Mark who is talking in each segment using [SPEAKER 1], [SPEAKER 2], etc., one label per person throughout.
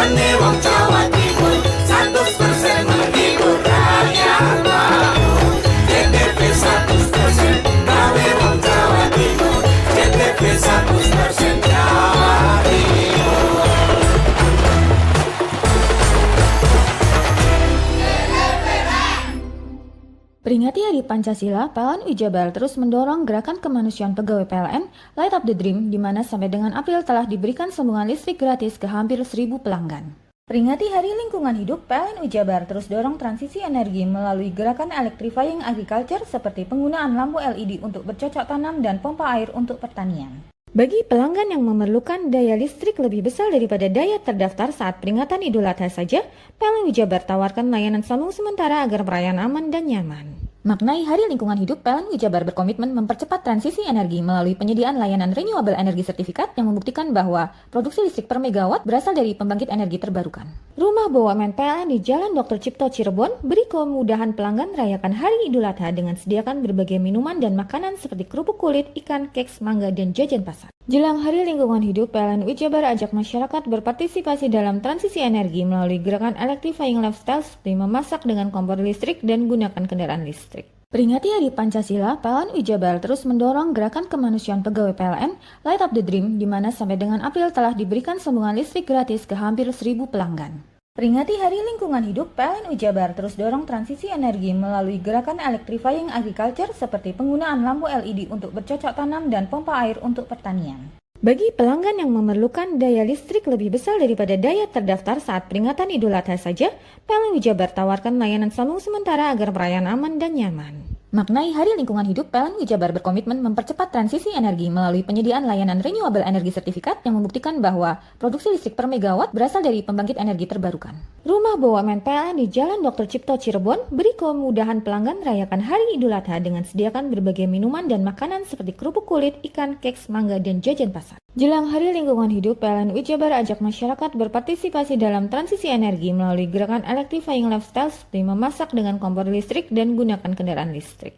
[SPEAKER 1] Kene wong Jawa Timur 100% menghibur rakyat makmur. JTV 100% gawe wong Jawa Timur. JTV 100% Jawa Timur.
[SPEAKER 2] Peringati Hari Pancasila, PLN Jabar terus mendorong gerakan kemanusiaan pegawai PLN Light Up the Dream, di mana sampai dengan April telah diberikan sambungan listrik gratis ke hampir 1.000 pelanggan. Peringati Hari Lingkungan Hidup, PLN Jabar terus dorong transisi energi melalui gerakan electrifying agriculture seperti penggunaan lampu LED untuk bercocok tanam dan pompa air untuk pertanian. Bagi pelanggan yang memerlukan daya listrik lebih besar daripada daya terdaftar saat peringatan Idul Adha saja, PLN Jabar tawarkan layanan sambung sementara agar perayaan aman dan nyaman. Maknai Hari Lingkungan Hidup, PLN Jabar berkomitmen mempercepat transisi energi melalui penyediaan layanan renewable energy sertifikat yang membuktikan bahwa produksi listrik per megawatt berasal dari pembangkit energi terbarukan. Rumah BUMN PLN di Jalan Dr. Cipto Cirebon beri kemudahan pelanggan merayakan Hari Idul Adha dengan sediakan berbagai minuman dan makanan seperti kerupuk kulit, ikan, keks, mangga, dan jajan pasar. Jelang Hari Lingkungan Hidup, PLN Jabar ajak masyarakat berpartisipasi dalam transisi energi melalui gerakan electrifying lifestyle seperti memasak dengan kompor listrik dan gunakan kendaraan listrik. Peringati Hari Pancasila, PLN Jabar terus mendorong gerakan kemanusiaan pegawai PLN Light Up the Dream, di mana sampai dengan April telah diberikan sambungan listrik gratis ke hampir 1.000 pelanggan. Peringati Hari Lingkungan Hidup, PLN Jabar terus dorong transisi energi melalui gerakan electrifying agriculture seperti penggunaan lampu LED untuk bercocok tanam dan pompa air untuk pertanian. Bagi pelanggan yang memerlukan daya listrik lebih besar daripada daya terdaftar saat peringatan Idul Adha saja, PLN Jabar tawarkan layanan sambung sementara agar perayaan aman dan nyaman. Maknai Hari Lingkungan Hidup, PLN Jabar berkomitmen mempercepat transisi energi melalui penyediaan layanan renewable energy sertifikat yang membuktikan bahwa produksi listrik per megawatt berasal dari pembangkit energi terbarukan. Rumah BUMN PLN di Jalan Dr. Cipto Cirebon beri kemudahan pelanggan merayakan Hari Idul Adha dengan sediakan berbagai minuman dan makanan seperti kerupuk kulit, ikan, keks, mangga, dan jajan pasar. Jelang Hari Lingkungan Hidup, PLN Jabar ajak masyarakat berpartisipasi dalam transisi energi melalui gerakan electrifying lifestyle seperti memasak dengan kompor listrik dan gunakan kendaraan listrik.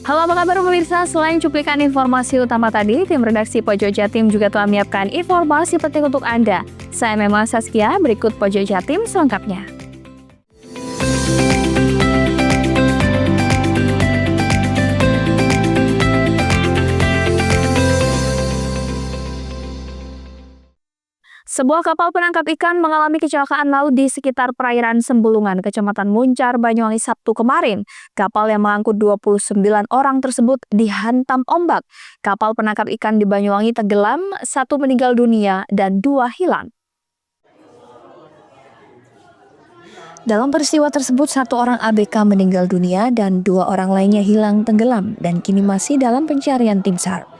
[SPEAKER 3] Halo, apa kabar pemirsa? Selain cuplikan informasi utama tadi, tim redaksi Pojok Jatim juga telah menyiapkan informasi penting untuk Anda. Saya memang Saskia, berikut Pojok Jatim selengkapnya. Sebuah kapal penangkap ikan mengalami kecelakaan laut di sekitar perairan Sembulungan, Kecamatan Muncar, Banyuwangi, Sabtu kemarin. Kapal yang mengangkut 29 orang tersebut dihantam ombak. Kapal penangkap ikan di Banyuwangi tenggelam, 1 meninggal dunia dan 2 hilang. Dalam peristiwa tersebut, 1 orang ABK meninggal dunia dan 2 orang lainnya hilang tenggelam dan kini masih dalam pencarian tim SAR.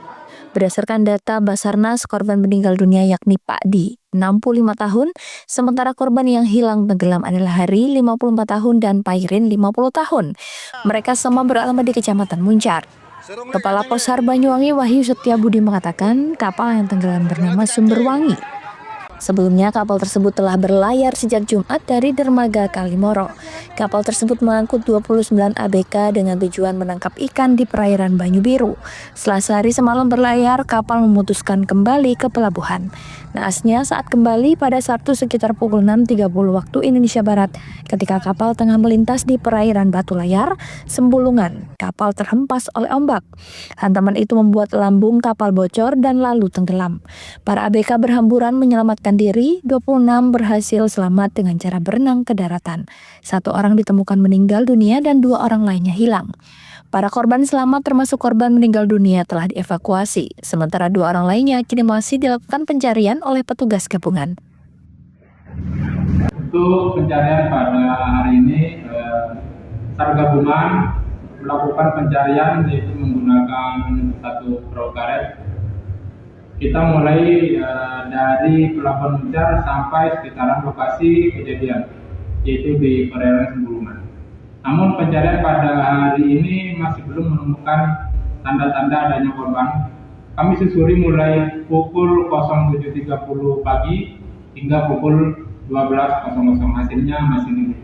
[SPEAKER 3] Berdasarkan data Basarnas, korban meninggal dunia yakni Pak Di, 65 tahun, sementara korban yang hilang tenggelam adalah Hari, 54 tahun, dan Pairin, 50 tahun. Mereka semua beralamat di Kecamatan Muncar. Kepala Posar Banyuwangi Wahyu Setiabudi mengatakan kapal yang tenggelam bernama Sumberwangi. Sebelumnya kapal tersebut telah berlayar sejak Jumat dari dermaga Kalimoro. Kapal tersebut mengangkut 29 ABK dengan tujuan menangkap ikan di perairan Banyu Biru. Setelah sehari semalam berlayar, kapal memutuskan kembali ke pelabuhan. Naasnya saat kembali pada Sabtu sekitar pukul 6.30 waktu Indonesia Barat, ketika kapal tengah melintas di perairan Batu Layar, Sembulungan, kapal terhempas oleh ombak. Hantaman itu membuat lambung kapal bocor dan lalu tenggelam. Para ABK berhamburan menyelamatkan diri, 26 berhasil selamat dengan cara berenang ke daratan. 1 orang ditemukan meninggal dunia dan 2 orang lainnya hilang. Para korban selamat termasuk korban meninggal dunia telah dievakuasi, sementara 2 orang lainnya kini masih dilakukan pencarian oleh petugas gabungan.
[SPEAKER 4] Untuk pencarian pada hari ini SAR gabungan melakukan pencarian yaitu menggunakan satu perahu karet. Kita mulai dari pelabuhan Muncar sampai sekitaran lokasi kejadian, yaitu di perairan Sembulungan. Namun pencarian pada hari ini masih belum menemukan tanda-tanda adanya korban. Kami susuri mulai pukul 07.30 pagi hingga pukul 12.00, hasilnya masih nihil.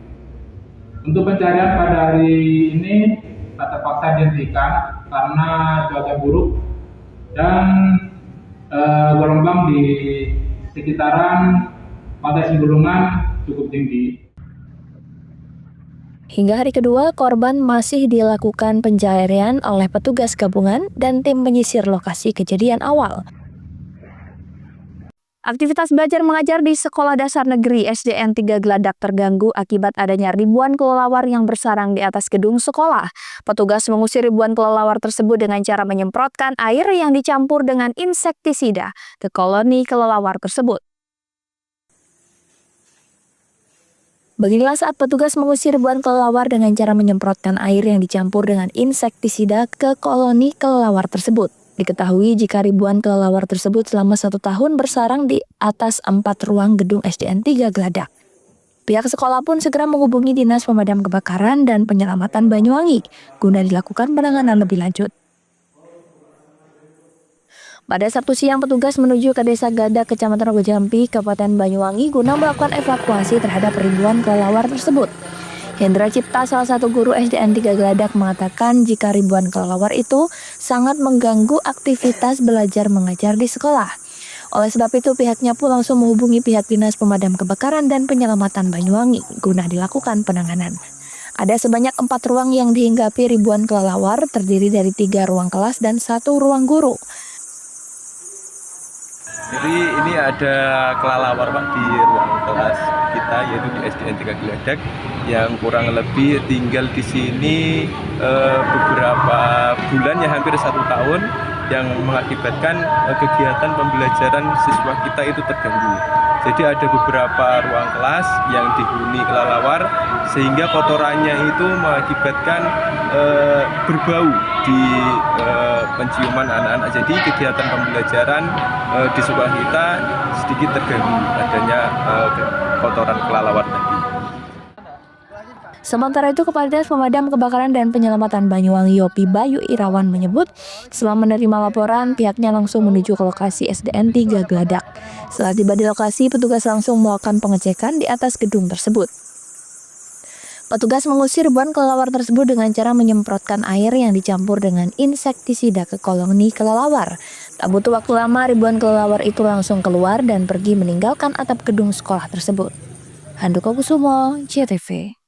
[SPEAKER 4] Untuk pencarian pada hari ini terpaksa dihentikan karena cuaca buruk dan gelombang di sekitaran pantai Sembulungan cukup tinggi.
[SPEAKER 3] Hingga hari kedua, korban masih dilakukan pencarian oleh petugas gabungan dan tim penyisir lokasi kejadian awal. Aktivitas belajar mengajar di Sekolah Dasar Negeri SDN 3 Gladak terganggu akibat adanya ribuan kelelawar yang bersarang di atas gedung sekolah. Petugas mengusir ribuan kelelawar tersebut dengan cara menyemprotkan air yang dicampur dengan insektisida ke koloni kelelawar tersebut. Beginilah saat petugas mengusir ribuan kelelawar dengan cara menyemprotkan air yang dicampur dengan insektisida ke koloni kelelawar tersebut. Diketahui jika ribuan kelelawar tersebut selama 1 tahun bersarang di atas 4 ruang gedung SDN 3 Gladak. Pihak sekolah pun segera menghubungi Dinas Pemadam Kebakaran dan Penyelamatan Banyuwangi guna dilakukan penanganan lebih lanjut. Pada Sabtu siang, petugas menuju ke Desa Gadak, Kecamatan Rogojampi, Kabupaten Banyuwangi guna melakukan evakuasi terhadap ribuan kelelawar tersebut. Hendra Cipta, salah satu guru SDN 3 Gladak, mengatakan jika ribuan kelelawar itu sangat mengganggu aktivitas belajar mengajar di sekolah. Oleh sebab itu, pihaknya pun langsung menghubungi pihak Dinas Pemadam Kebakaran dan Penyelamatan Banyuwangi guna dilakukan penanganan. Ada sebanyak 4 ruang yang dihinggapi ribuan kelelawar, terdiri dari 3 ruang kelas dan 1 ruang guru.
[SPEAKER 5] Jadi ini ada kelelawar Pak di ruang kelas kita, yaitu di SDN 3 Gladak, yang kurang lebih tinggal di sini beberapa bulan, ya hampir 1 tahun, yang mengakibatkan kegiatan pembelajaran siswa kita itu terganggu. Jadi ada beberapa ruang kelas yang dihuni kelelawar sehingga kotorannya itu mengakibatkan berbau di penciuman anak-anak. Jadi kegiatan pembelajaran di sekolah kita sedikit terganggu adanya kotoran kelelawar tadi.
[SPEAKER 3] Sementara itu, Kepala Dinas Pemadam Kebakaran dan Penyelamatan Banyuwangi Yopi Bayu Irawan menyebut setelah menerima laporan, pihaknya langsung menuju ke lokasi SDN 3 Gladak. Setelah tiba di lokasi, petugas langsung melakukan pengecekan di atas gedung tersebut. Petugas mengusir ribuan kelelawar tersebut dengan cara menyemprotkan air yang dicampur dengan insektisida ke koloni kelelawar. Tak butuh waktu lama, ribuan kelelawar itu langsung keluar dan pergi meninggalkan atap gedung sekolah tersebut. Handoko Kusumo, JTV.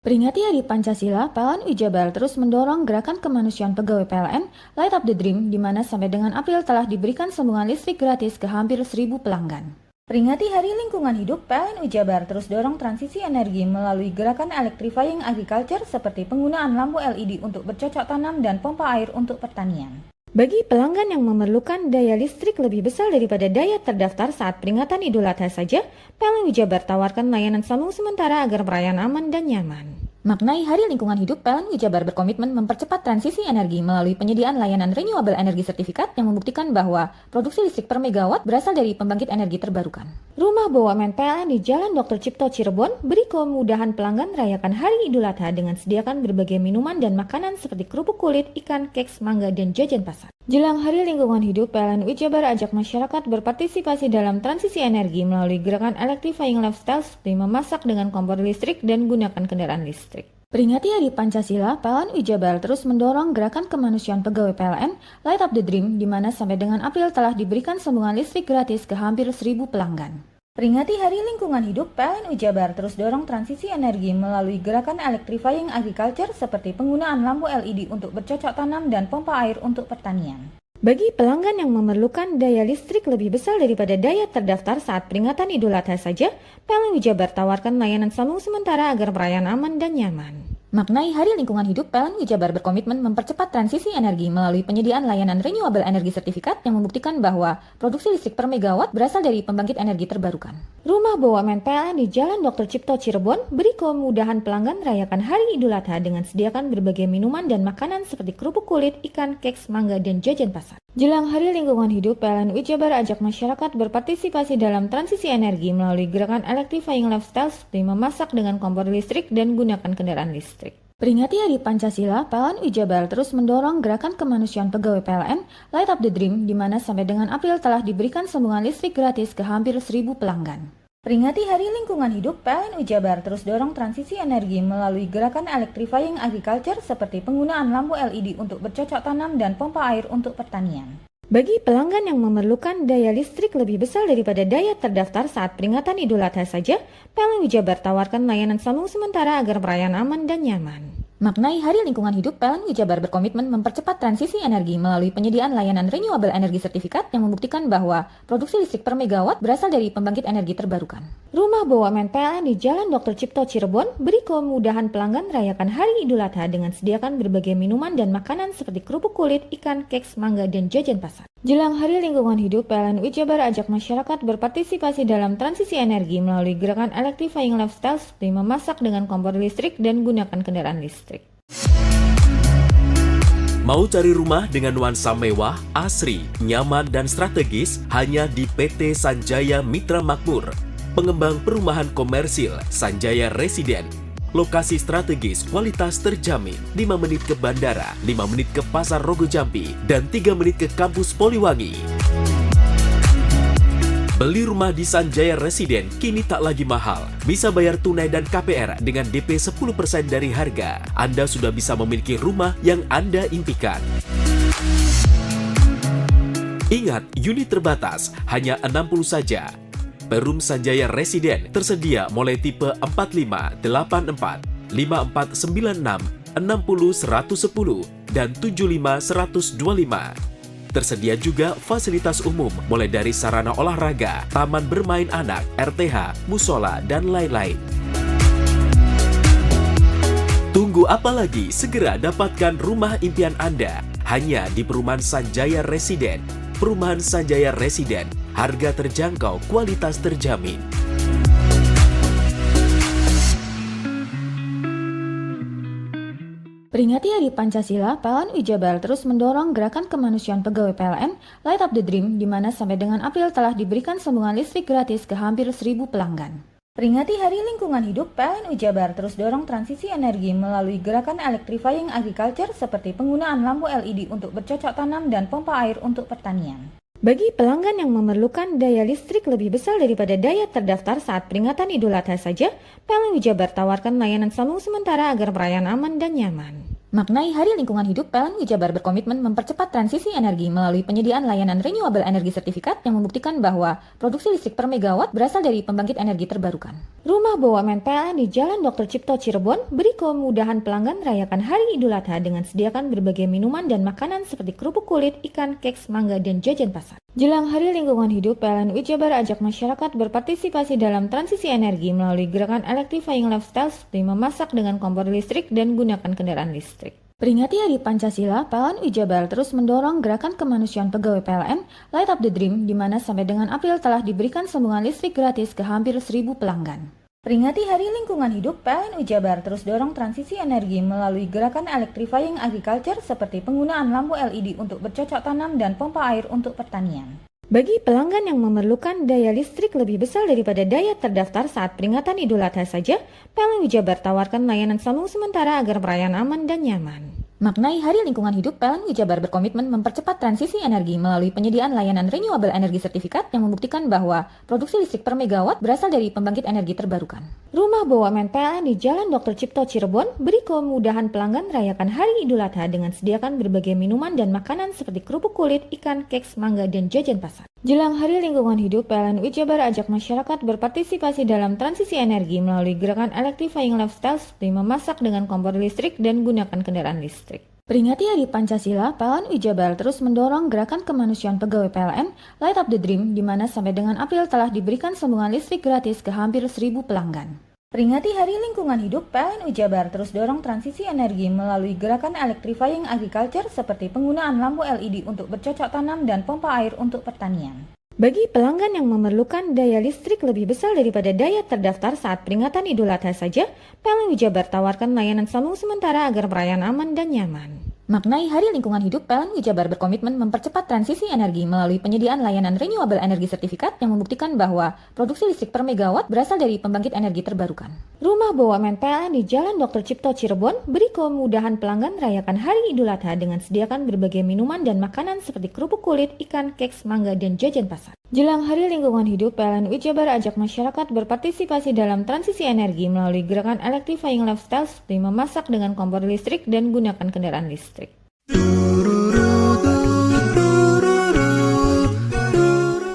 [SPEAKER 2] Peringati Hari Pancasila, PLN Jabar terus mendorong gerakan kemanusiaan pegawai PLN Light Up the Dream, di mana sampai dengan April telah diberikan sambungan listrik gratis ke hampir 1.000 pelanggan. Peringati Hari Lingkungan Hidup, PLN Jabar terus dorong transisi energi melalui gerakan electrifying agriculture seperti penggunaan lampu LED untuk bercocok tanam dan pompa air untuk pertanian. Bagi pelanggan yang memerlukan daya listrik lebih besar daripada daya terdaftar saat peringatan Idul Adha saja, PLN Jabar tawarkan layanan sambung sementara agar perayaan aman dan nyaman. Maknai Hari Lingkungan Hidup, PLN Jabar berkomitmen mempercepat transisi energi melalui penyediaan layanan renewable energy sertifikat yang membuktikan bahwa produksi listrik per megawatt berasal dari pembangkit energi terbarukan. Rumah BUMN PLN di Jalan Dr. Cipto Cirebon beri kemudahan pelanggan merayakan Hari Idul Adha dengan sediakan berbagai minuman dan makanan seperti kerupuk kulit, ikan, keks, mangga, dan jajan pasar. Jelang Hari Lingkungan Hidup, PLN Jabar ajak masyarakat berpartisipasi dalam transisi energi melalui gerakan electrifying lifestyle seperti memasak dengan kompor listrik dan gunakan kendaraan listrik. Peringati Hari Pancasila, PLN Jabar terus mendorong gerakan kemanusiaan pegawai PLN Light Up the Dream, di mana sampai dengan April telah diberikan sambungan listrik gratis ke hampir 1.000 pelanggan. Peringati Hari Lingkungan Hidup, PLN Jabar terus dorong transisi energi melalui gerakan electrifying agriculture seperti penggunaan lampu LED untuk bercocok tanam dan pompa air untuk pertanian. Bagi pelanggan yang memerlukan daya listrik lebih besar daripada daya terdaftar saat peringatan Idul Adha saja, PLN Jabar tawarkan layanan sambung sementara agar perayaan aman dan nyaman. Maknai Hari Lingkungan Hidup, PLN Jabar berkomitmen mempercepat transisi energi melalui penyediaan layanan renewable energy sertifikat yang membuktikan bahwa produksi listrik per megawatt berasal dari pembangkit energi terbarukan. Rumah BUMN PLN di Jalan Dr. Cipto Cirebon beri kemudahan pelanggan merayakan Hari Idul Adha dengan sediakan berbagai minuman dan makanan seperti kerupuk kulit, ikan, keks, mangga, dan jajan pasar. Jelang Hari Lingkungan Hidup, PLN Jabar ajak masyarakat berpartisipasi dalam transisi energi melalui gerakan electrifying lifestyle seperti memasak dengan kompor listrik dan gunakan kendaraan listrik. Peringati Hari Pancasila, PLN Jabar terus mendorong gerakan kemanusiaan pegawai PLN Light Up the Dream, di mana sampai dengan April telah diberikan sambungan listrik gratis ke hampir 1.000 pelanggan. Peringati Hari Lingkungan Hidup, PLN Jabar terus dorong transisi energi melalui gerakan electrifying agriculture seperti penggunaan lampu LED untuk bercocok tanam dan pompa air untuk pertanian. Bagi pelanggan yang memerlukan daya listrik lebih besar daripada daya terdaftar saat peringatan Idul Adha saja, PLN Jabar tawarkan layanan sambung sementara agar perayaan aman dan nyaman. Maknai Hari Lingkungan Hidup, PLN Jabar berkomitmen mempercepat transisi energi melalui penyediaan layanan renewable energy sertifikat yang membuktikan bahwa produksi listrik per megawatt berasal dari pembangkit energi terbarukan. Rumah BUMN PLN di Jalan Dr. Cipto Cirebon beri kemudahan pelanggan merayakan Hari Idul Adha dengan sediakan berbagai minuman dan makanan seperti kerupuk kulit, ikan, keks, mangga, dan jajan pasar. Jelang Hari Lingkungan Hidup, PLN Jabar ajak masyarakat berpartisipasi dalam transisi energi melalui gerakan electrifying lifestyle seperti memasak dengan kompor listrik dan gunakan kendaraan listrik.
[SPEAKER 6] Mau cari rumah dengan nuansa mewah, asri, nyaman, dan strategis hanya di PT Sanjaya Mitra Makmur. Pengembang perumahan komersil Sanjaya Residen. Lokasi strategis, kualitas terjamin. 5 menit ke bandara, 5 menit ke Pasar Rogo Jampi, dan 3 menit ke kampus Poliwangi. Beli rumah di Sanjaya Residen kini tak lagi mahal. Bisa bayar tunai dan KPR dengan DP 10% dari harga. Anda sudah bisa memiliki rumah yang Anda impikan. Ingat, unit terbatas, hanya 60 saja. Perum Sanjaya Residen tersedia mulai tipe 45, 84, 5496, 60 110, dan 75 125. Tersedia juga fasilitas umum mulai dari sarana olahraga, taman bermain anak, RTH, musola, dan lain-lain. Tunggu apa lagi? Segera dapatkan rumah impian Anda hanya di Perumahan Sanjaya Residen. Perumahan Sanjaya Residen, harga terjangkau, kualitas terjamin.
[SPEAKER 2] Peringati Hari Pancasila, PLN Jabar terus mendorong gerakan kemanusiaan pegawai PLN Light Up the Dream, di mana sampai dengan April telah diberikan sambungan listrik gratis ke hampir 1.000 pelanggan. Peringati Hari Lingkungan Hidup, PLN Jabar terus dorong transisi energi melalui gerakan electrifying agriculture seperti penggunaan lampu LED untuk bercocok tanam dan pompa air untuk pertanian. Bagi pelanggan yang memerlukan daya listrik lebih besar daripada daya terdaftar saat peringatan Idul Adha saja, PLN Jabar tawarkan layanan sambung sementara agar perayaan aman dan nyaman. Maknai Hari Lingkungan Hidup, PLN Jabar berkomitmen mempercepat transisi energi melalui penyediaan layanan renewable energy sertifikat yang membuktikan bahwa produksi listrik per megawatt berasal dari pembangkit energi terbarukan. Rumah BUMN PLN di Jalan Dr. Cipto Cirebon beri kemudahan pelanggan merayakan Hari Idul Adha dengan sediakan berbagai minuman dan makanan seperti kerupuk kulit, ikan, keks, mangga, dan jajan pasar. Jelang Hari Lingkungan Hidup, PLN Jabar ajak masyarakat berpartisipasi dalam transisi energi melalui gerakan electrifying lifestyle seperti memasak dengan kompor listrik dan gunakan kendaraan listrik. Peringati Hari Pancasila, PLN Jabar terus mendorong gerakan kemanusiaan pegawai PLN Light Up the Dream, di mana sampai dengan April telah diberikan sambungan listrik gratis ke hampir 1.000 pelanggan. Peringati Hari Lingkungan Hidup, PLN Jabar terus dorong transisi energi melalui gerakan electrifying agriculture seperti penggunaan lampu LED untuk bercocok tanam dan pompa air untuk pertanian. Bagi pelanggan yang memerlukan daya listrik lebih besar daripada daya terdaftar saat peringatan Idul Adha saja, PLN Jabar tawarkan layanan sambung sementara agar perayaan aman dan nyaman. Maknai Hari Lingkungan Hidup, PLN Jabar berkomitmen mempercepat transisi energi melalui penyediaan layanan renewable energy sertifikat yang membuktikan bahwa produksi listrik per megawatt berasal dari pembangkit energi terbarukan. Rumah BUMN PLN di Jalan Dr. Cipto Cirebon beri kemudahan pelanggan merayakan Hari Idul Adha dengan sediakan berbagai minuman dan makanan seperti kerupuk kulit, ikan, keks, mangga, dan jajan pasar. Jelang Hari Lingkungan Hidup, PLN Jabar ajak masyarakat berpartisipasi dalam transisi energi melalui gerakan electrifying lifestyle seperti memasak dengan kompor listrik dan gunakan kendaraan listrik. Peringati Hari Pancasila, PLN Jabar terus mendorong gerakan kemanusiaan pegawai PLN Light Up the Dream, di mana sampai dengan April telah diberikan sambungan listrik gratis ke hampir 1.000 pelanggan. Peringati Hari Lingkungan Hidup, PLN Jabar terus dorong transisi energi melalui gerakan electrifying agriculture seperti penggunaan lampu LED untuk bercocok tanam dan pompa air untuk pertanian. Bagi pelanggan yang memerlukan daya listrik lebih besar daripada daya terdaftar saat peringatan Idul Adha saja, PLN Jabar tawarkan layanan sambung sementara agar perayaan aman dan nyaman. Maknai Hari Lingkungan Hidup, PLN Jabar berkomitmen mempercepat transisi energi melalui penyediaan layanan renewable energy certificate yang membuktikan bahwa produksi listrik per megawatt berasal dari pembangkit energi terbarukan. Rumah BUMN PLN di Jalan Dr. Cipto Cirebon beri kemudahan pelanggan merayakan Hari Idul Adha dengan sediakan berbagai minuman dan makanan seperti kerupuk kulit, ikan, keks, mangga, dan jajan pasar. Jelang Hari Lingkungan Hidup, PLN Jabar ajak masyarakat berpartisipasi dalam transisi energi melalui gerakan electrifying lifestyle seperti memasak dengan kompor listrik dan gunakan kendaraan listrik.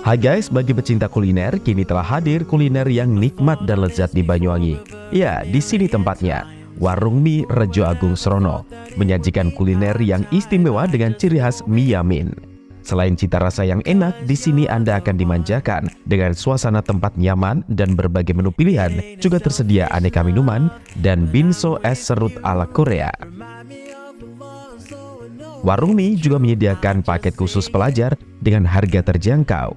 [SPEAKER 7] Hai guys, bagi pecinta kuliner, kini telah hadir kuliner yang nikmat dan lezat di Banyuwangi. Ya, di sini tempatnya. Warung Mie Rejo Agung Srono menyajikan kuliner yang istimewa dengan ciri khas mie yamin. Selain cita rasa yang enak, di sini Anda akan dimanjakan dengan suasana tempat nyaman dan berbagai menu pilihan. Juga tersedia aneka minuman dan binso es serut ala Korea. Warung Mie juga menyediakan paket khusus pelajar dengan harga terjangkau.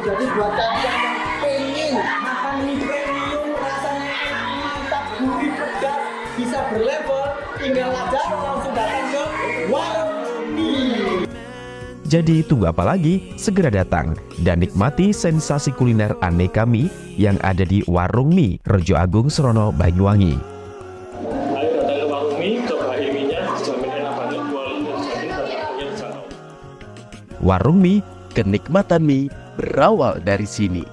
[SPEAKER 8] Jadi buat kalian yang pengen makan mie premium rasanya mantap, gurih, pedas, bisa berlevel, tinggal aja langsung datang ke Warung Mie.
[SPEAKER 7] Jadi tunggu apa lagi? Segera datang dan nikmati sensasi kuliner aneka mie yang ada di Warung Mie Rejo Agung Srono, Banyuwangi. Warung Mie, kenikmatan mie berawal dari sini.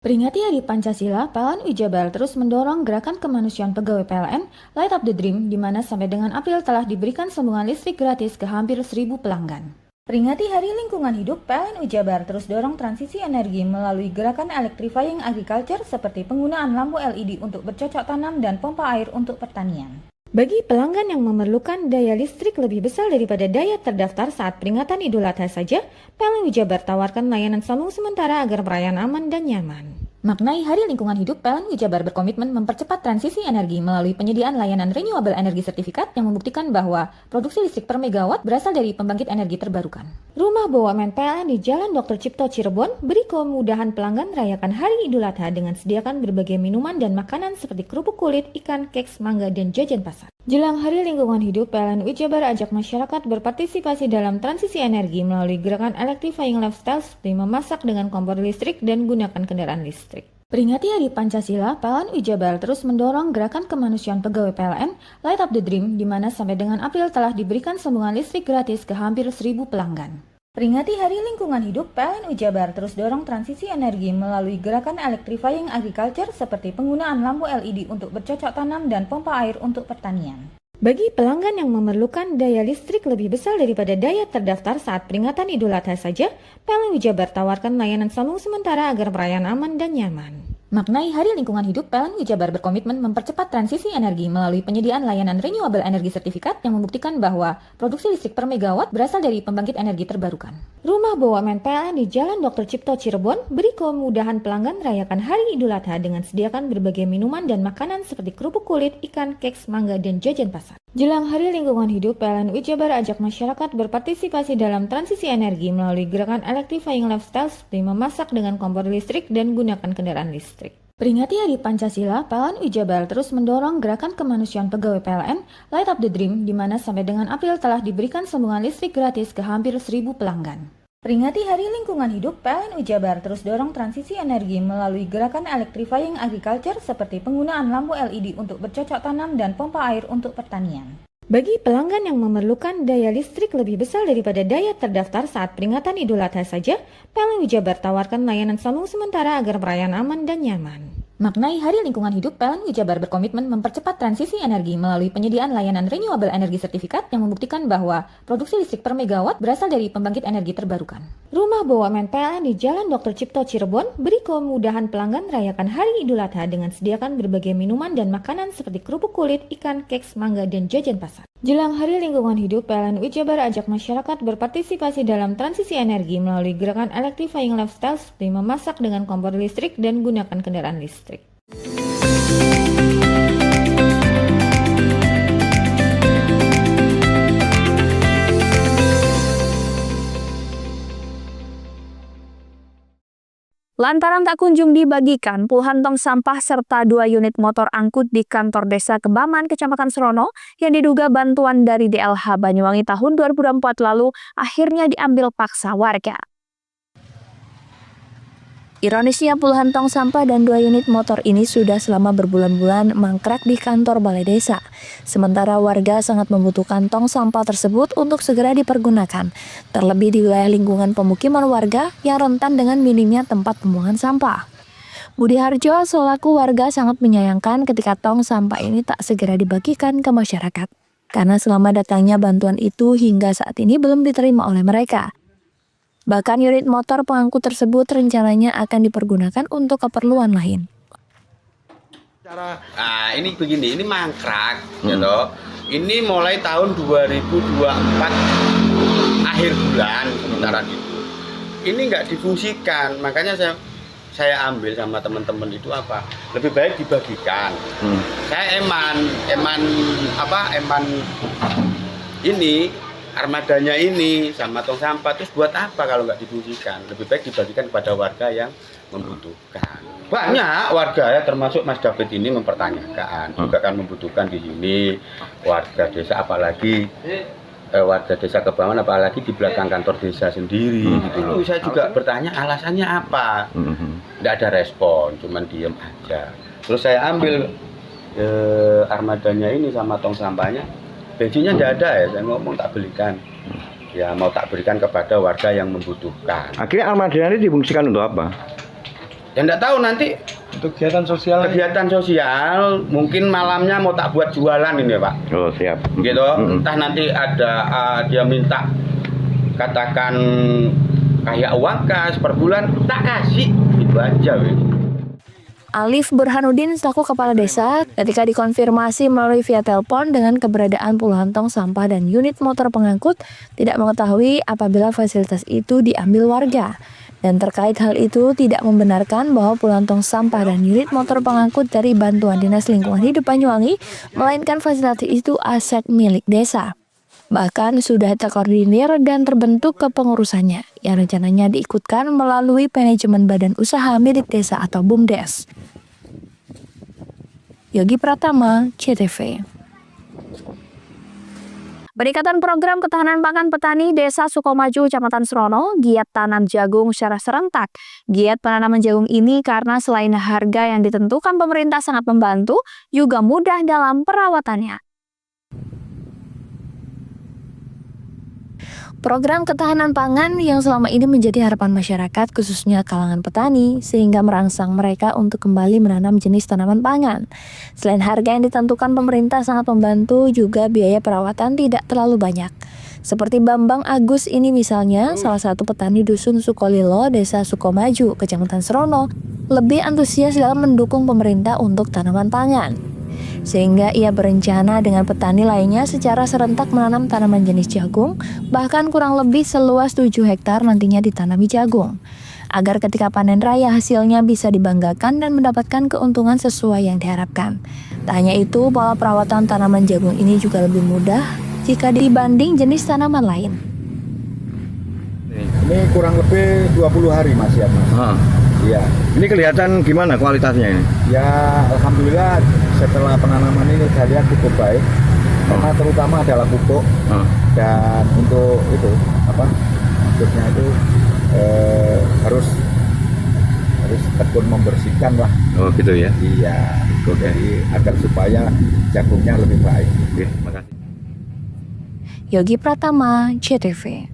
[SPEAKER 2] Peringati Hari Pancasila, PLN Jabar terus mendorong gerakan kemanusiaan pegawai PLN Light Up the Dream, di mana sampai dengan April telah diberikan sambungan listrik gratis ke hampir 1.000 pelanggan. Peringati Hari Lingkungan Hidup, PLN Jabar terus dorong transisi energi melalui gerakan electrifying agriculture seperti penggunaan lampu LED untuk bercocok tanam dan pompa air untuk pertanian. Bagi pelanggan yang memerlukan daya listrik lebih besar daripada daya terdaftar saat peringatan Idul Adha saja, PLN Jabar tawarkan layanan sambung sementara agar perayaan aman dan nyaman. Maknai Hari Lingkungan Hidup, PLN Jabar berkomitmen mempercepat transisi energi melalui penyediaan layanan renewable energy certificate yang membuktikan bahwa produksi listrik per megawatt berasal dari pembangkit energi terbarukan. Rumah BUMN PLN di Jalan Dr. Cipto Cirebon beri kemudahan pelanggan merayakan Hari Idul Adha dengan sediakan berbagai minuman dan makanan seperti kerupuk kulit, ikan, keks, mangga, dan jajan pasar. Jelang Hari Lingkungan Hidup, PLN Jabar ajak masyarakat berpartisipasi dalam transisi energi melalui gerakan electrifying lifestyle seperti memasak dengan kompor listrik dan gunakan kendaraan listrik. Peringati Hari Pancasila, PLN Jabar terus mendorong gerakan kemanusiaan pegawai PLN Light Up the Dream, di mana sampai dengan April telah diberikan sambungan listrik gratis ke hampir 1.000 pelanggan. Peringati Hari Lingkungan Hidup, PLN Jabar terus dorong transisi energi melalui gerakan electrifying agriculture seperti penggunaan lampu LED untuk bercocok tanam dan pompa air untuk pertanian. Bagi pelanggan yang memerlukan daya listrik lebih besar daripada daya terdaftar saat peringatan Idul Adha saja, PLN Jabar tawarkan layanan sambung sementara agar perayaan aman dan nyaman. Maknai Hari Lingkungan Hidup, PLN Jabar berkomitmen mempercepat transisi energi melalui penyediaan layanan renewable energy certificate yang membuktikan bahwa produksi listrik per megawatt berasal dari pembangkit energi terbarukan. Rumah BUMN PLN di Jalan Dr. Cipto Cirebon beri kemudahan pelanggan merayakan Hari Idul Adha dengan sediakan berbagai minuman dan makanan seperti kerupuk kulit, ikan, keks, mangga, dan jajan pasar. Jelang Hari Lingkungan Hidup, PLN Jabar ajak masyarakat berpartisipasi dalam transisi energi melalui gerakan electrifying lifestyle seperti memasak dengan kompor listrik dan gunakan kendaraan listrik. Peringati Hari Pancasila, PLN Jabar terus mendorong gerakan kemanusiaan pegawai PLN Light Up the Dream, di mana sampai dengan April telah diberikan sambungan listrik gratis ke hampir 1.000 pelanggan. Peringati Hari Lingkungan Hidup, PLN Jabar terus dorong transisi energi melalui gerakan electrifying agriculture seperti penggunaan lampu LED untuk bercocok tanam dan pompa air untuk pertanian. Bagi pelanggan yang memerlukan daya listrik lebih besar daripada daya terdaftar saat peringatan Idul Adha saja, PLN Jabar tawarkan layanan sambung sementara agar perayaan aman dan nyaman. Maknai Hari Lingkungan Hidup, PLN Jabar berkomitmen mempercepat transisi energi melalui penyediaan layanan renewable energy certificate yang membuktikan bahwa produksi listrik per megawatt berasal dari pembangkit energi terbarukan. Rumah BUMN PLN di Jalan Dr. Cipto Cirebon beri kemudahan pelanggan merayakan Hari Idul Adha dengan sediakan berbagai minuman dan makanan seperti kerupuk kulit, ikan, keks, mangga, dan jajan pasar. Jelang Hari Lingkungan Hidup, PLN UI Jabar ajak masyarakat berpartisipasi dalam transisi energi melalui gerakan electrifying lifestyle seperti memasak dengan kompor listrik dan gunakan kendaraan listrik.
[SPEAKER 3] Lantaran tak kunjung dibagikan, puluhan tong sampah serta 2 unit motor angkut di kantor desa Kebaman, Kecamatan Serono yang diduga bantuan dari DLH Banyuwangi tahun 2004 lalu akhirnya diambil paksa warga. Ironisnya, puluhan tong sampah dan 2 unit motor ini sudah selama berbulan-bulan mangkrak di kantor balai desa. Sementara warga sangat membutuhkan tong sampah tersebut untuk segera dipergunakan, terlebih di wilayah lingkungan pemukiman warga yang rentan dengan minimnya tempat pembuangan sampah. Budi Harjo selaku warga sangat menyayangkan ketika tong sampah ini tak segera dibagikan ke masyarakat, karena selama datangnya bantuan itu hingga saat ini belum diterima oleh mereka. Bahkan unit motor pengangkut tersebut rencananya akan dipergunakan untuk keperluan lain.
[SPEAKER 9] Nah, ini begini, ini mangkrak, gitu. Ini mulai tahun 2024 akhir bulan sementara itu. Ini nggak difungsikan, makanya saya ambil sama teman-teman itu apa? Lebih baik dibagikan. Saya eman ini. Armadanya ini sama tong sampah, terus buat apa kalau nggak difungsikan? Lebih baik dibagikan kepada warga yang membutuhkan. Banyak warga ya, termasuk Mas David ini mempertanyakan, juga kan membutuhkan di sini warga desa, apalagi warga desa Kebaman, apalagi di belakang kantor desa sendiri gitu loh. Saya juga bertanya alasannya apa? Nggak ada respon, cuman diem aja. Terus saya ambil armadanya ini sama tong sampahnya. Bensinnya tidak ada ya, saya ngomong tak belikan. Ya mau tak berikan kepada warga yang membutuhkan.
[SPEAKER 10] Akhirnya armadanya ini difungsikan untuk apa?
[SPEAKER 9] Ya enggak tahu nanti
[SPEAKER 4] Untuk kegiatan sosial.
[SPEAKER 9] kegiatan sosial, mungkin malamnya mau tak buat jualan ini Pak.
[SPEAKER 10] Oh siap.
[SPEAKER 9] Gitu, entah nanti ada dia minta katakan kayak uang kas per bulan, tak kasih, itu aja.
[SPEAKER 3] Alif Burhanuddin selaku kepala desa ketika dikonfirmasi melalui via telepon dengan keberadaan puluhan tong sampah dan unit motor pengangkut tidak mengetahui apabila fasilitas itu diambil warga. Dan terkait hal itu tidak membenarkan bahwa puluhan tong sampah dan unit motor pengangkut dari bantuan Dinas Lingkungan Hidup Banyuwangi, melainkan fasilitas itu aset milik desa. Bahkan sudah terkoordinir dan terbentuk kepengurusannya yang rencananya diikutkan melalui manajemen badan usaha milik desa atau BUMDes. Yogi Pratama, CTV. Peningkatan program ketahanan pangan petani Desa Sukomaju, Kecamatan Serono, giat tanam jagung secara serentak. Giat penanaman jagung ini karena selain harga yang ditentukan pemerintah sangat membantu, juga mudah dalam perawatannya. Program ketahanan pangan yang selama ini menjadi harapan masyarakat khususnya kalangan petani sehingga merangsang mereka untuk kembali menanam jenis tanaman pangan. Selain harga yang ditentukan pemerintah sangat membantu, juga biaya perawatan tidak terlalu banyak. Seperti Bambang Agus ini misalnya, salah satu petani Dusun Sukolilo, Desa Sukomaju, Kecamatan Serono, lebih antusias dalam mendukung pemerintah untuk tanaman pangan. Sehingga ia berencana dengan petani lainnya secara serentak menanam tanaman jenis jagung, bahkan kurang lebih seluas 7 hektar nantinya ditanami jagung. Agar ketika panen raya hasilnya bisa dibanggakan dan mendapatkan keuntungan sesuai yang diharapkan. Tak hanya itu, pola perawatan tanaman jagung ini juga lebih mudah jika dibanding jenis tanaman lain.
[SPEAKER 10] Ini kurang lebih 20 hari Mas ya Mas. Iya. Ini kelihatan gimana kualitasnya ini?
[SPEAKER 11] Ya alhamdulillah setelah penanaman ini saya lihat cukup baik. Karena terutama adalah pupuk dan untuk itu maksudnya itu harus tekun membersihkan lah.
[SPEAKER 10] Oh gitu ya?
[SPEAKER 11] Iya. Jadi agar supaya jagungnya lebih baik.
[SPEAKER 10] Oke, makasih.
[SPEAKER 3] Yogi Pratama, CTV.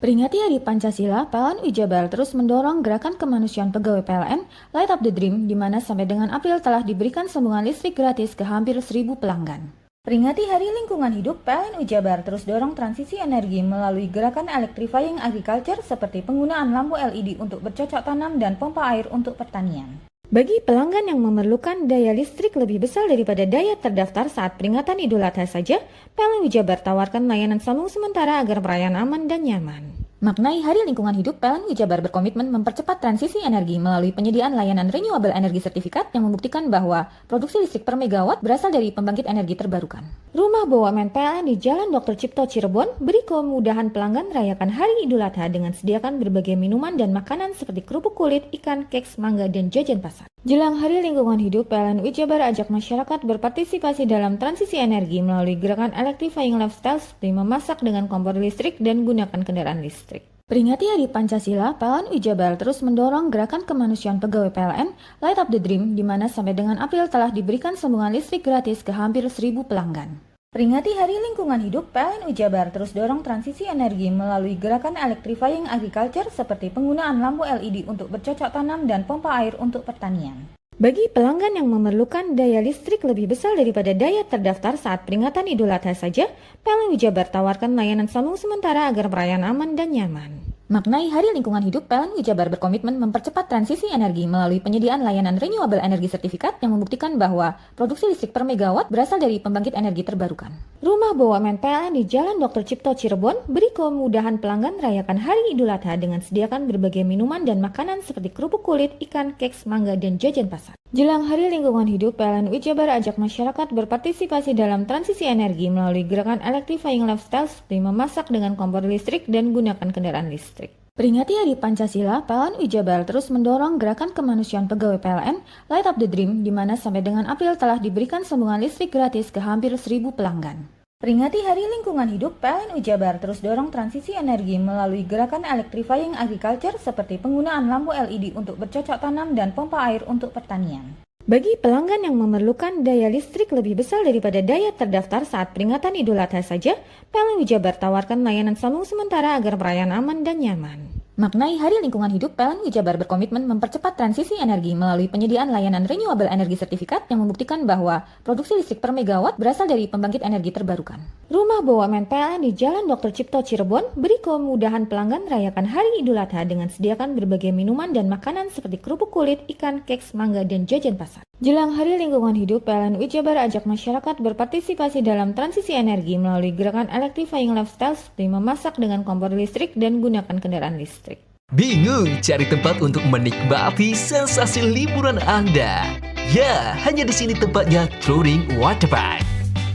[SPEAKER 2] Peringati Hari Pancasila, PLN UI Jabar terus mendorong gerakan kemanusiaan pegawai PLN Light Up the Dream, di mana sampai dengan April telah diberikan sambungan listrik gratis ke hampir 1.000 pelanggan. Peringati Hari Lingkungan Hidup, PLN Jabar terus dorong transisi energi melalui gerakan electrifying agriculture seperti penggunaan lampu LED untuk bercocok tanam dan pompa air untuk pertanian. Bagi pelanggan yang memerlukan daya listrik lebih besar daripada daya terdaftar saat peringatan Idul Adha saja, PLN Jabar tawarkan layanan sambung sementara agar perayaan aman dan nyaman. Maknai Hari Lingkungan Hidup, PLN Jabar berkomitmen mempercepat transisi energi melalui penyediaan layanan renewable energy sertifikat yang membuktikan bahwa produksi listrik per megawatt berasal dari pembangkit energi terbarukan. Rumah BUMN PLN di Jalan Dr. Cipto Cirebon beri kemudahan pelanggan merayakan Hari Idul Adha dengan sediakan berbagai minuman dan makanan seperti kerupuk kulit, ikan, keks, mangga, dan jajan pasar. Jelang Hari Lingkungan Hidup, PLN Jabar ajak masyarakat berpartisipasi dalam transisi energi melalui gerakan electrifying lifestyle seperti memasak dengan kompor listrik dan gunakan kendaraan listrik. Peringati Hari Pancasila, PLN Jabar terus mendorong gerakan kemanusiaan pegawai PLN Light Up the Dream, di mana sampai dengan April telah diberikan sambungan listrik gratis ke hampir 1.000 pelanggan. Peringati Hari Lingkungan Hidup, PLN Jabar terus dorong transisi energi melalui gerakan electrifying agriculture seperti penggunaan lampu LED untuk bercocok tanam dan pompa air untuk pertanian. Bagi pelanggan yang memerlukan daya listrik lebih besar daripada daya terdaftar saat peringatan Idul Adha saja, PLN Jabar tawarkan layanan sambung sementara agar perayaan aman dan nyaman. Maknai Hari Lingkungan Hidup, PLN Jabar berkomitmen mempercepat transisi energi melalui penyediaan layanan renewable energy sertifikat yang membuktikan bahwa produksi listrik per megawatt berasal dari pembangkit energi terbarukan. Rumah BUMN PLN di Jalan Dr. Cipto Cirebon beri kemudahan pelanggan merayakan Hari Idul Adha dengan sediakan berbagai minuman dan makanan seperti kerupuk kulit, ikan, keks, mangga, dan jajan pasar. Jelang Hari Lingkungan Hidup, PLN Jabar ajak masyarakat berpartisipasi dalam transisi energi melalui gerakan electrifying lifestyle seperti memasak dengan kompor listrik dan gunakan kendaraan listrik. Peringati Hari Pancasila, PLN Jabar terus mendorong gerakan kemanusiaan pegawai PLN Light Up the Dream, di mana sampai dengan April telah diberikan sambungan listrik gratis ke hampir 1.000 pelanggan. Peringati Hari Lingkungan Hidup, PLN Jabar terus dorong transisi energi melalui gerakan electrifying agriculture seperti penggunaan lampu LED untuk bercocok tanam dan pompa air untuk pertanian. Bagi pelanggan yang memerlukan daya listrik lebih besar daripada daya terdaftar saat peringatan Idul Adha saja, PLN Jabar tawarkan layanan sambung sementara agar perayaan aman dan nyaman. Maknai Hari Lingkungan Hidup, PLN Jabar berkomitmen mempercepat transisi energi melalui penyediaan layanan renewable energy sertifikat yang membuktikan bahwa produksi listrik per megawatt berasal dari pembangkit energi terbarukan. Rumah BUMN PLN di Jalan Dr. Cipto Cirebon beri kemudahan pelanggan merayakan Hari Idul Adha dengan sediakan berbagai minuman dan makanan seperti kerupuk kulit, ikan, keks, mangga, dan jajan pasar. Jelang Hari Lingkungan Hidup, PLN Jabar ajak masyarakat berpartisipasi dalam transisi energi melalui gerakan electrifying lifestyle seperti memasak dengan kompor listrik dan gunakan kendaraan listrik.
[SPEAKER 12] Bingung cari tempat untuk menikmati sensasi liburan Anda? Ya, hanya di sini tempatnya Touring Waterpark.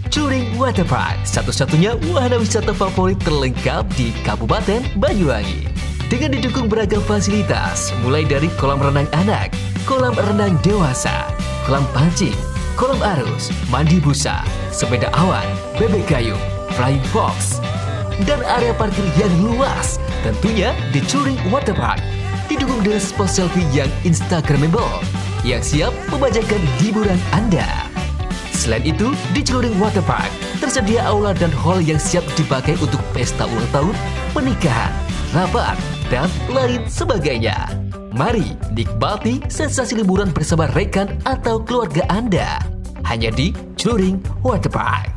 [SPEAKER 12] Touring Waterpark, satu-satunya wahana wisata favorit terlengkap di Kabupaten Banyuwangi. Dengan didukung beragam fasilitas, mulai dari kolam renang anak, kolam renang dewasa, kolam pancing, kolam arus, mandi busa, sepeda awan, bebek kayu, flying fox, dan area parkir yang luas. Tentunya di Touring Waterpark didukung dengan spot selfie yang instagramable yang siap membajakan hiburan Anda. Selain itu, di Touring Waterpark tersedia aula dan hall yang siap dipakai untuk pesta ulang tahun, pernikahan, rapat, dan lain sebagainya. Mari nikmati sensasi liburan bersama rekan atau keluarga Anda hanya di Touring Waterpark.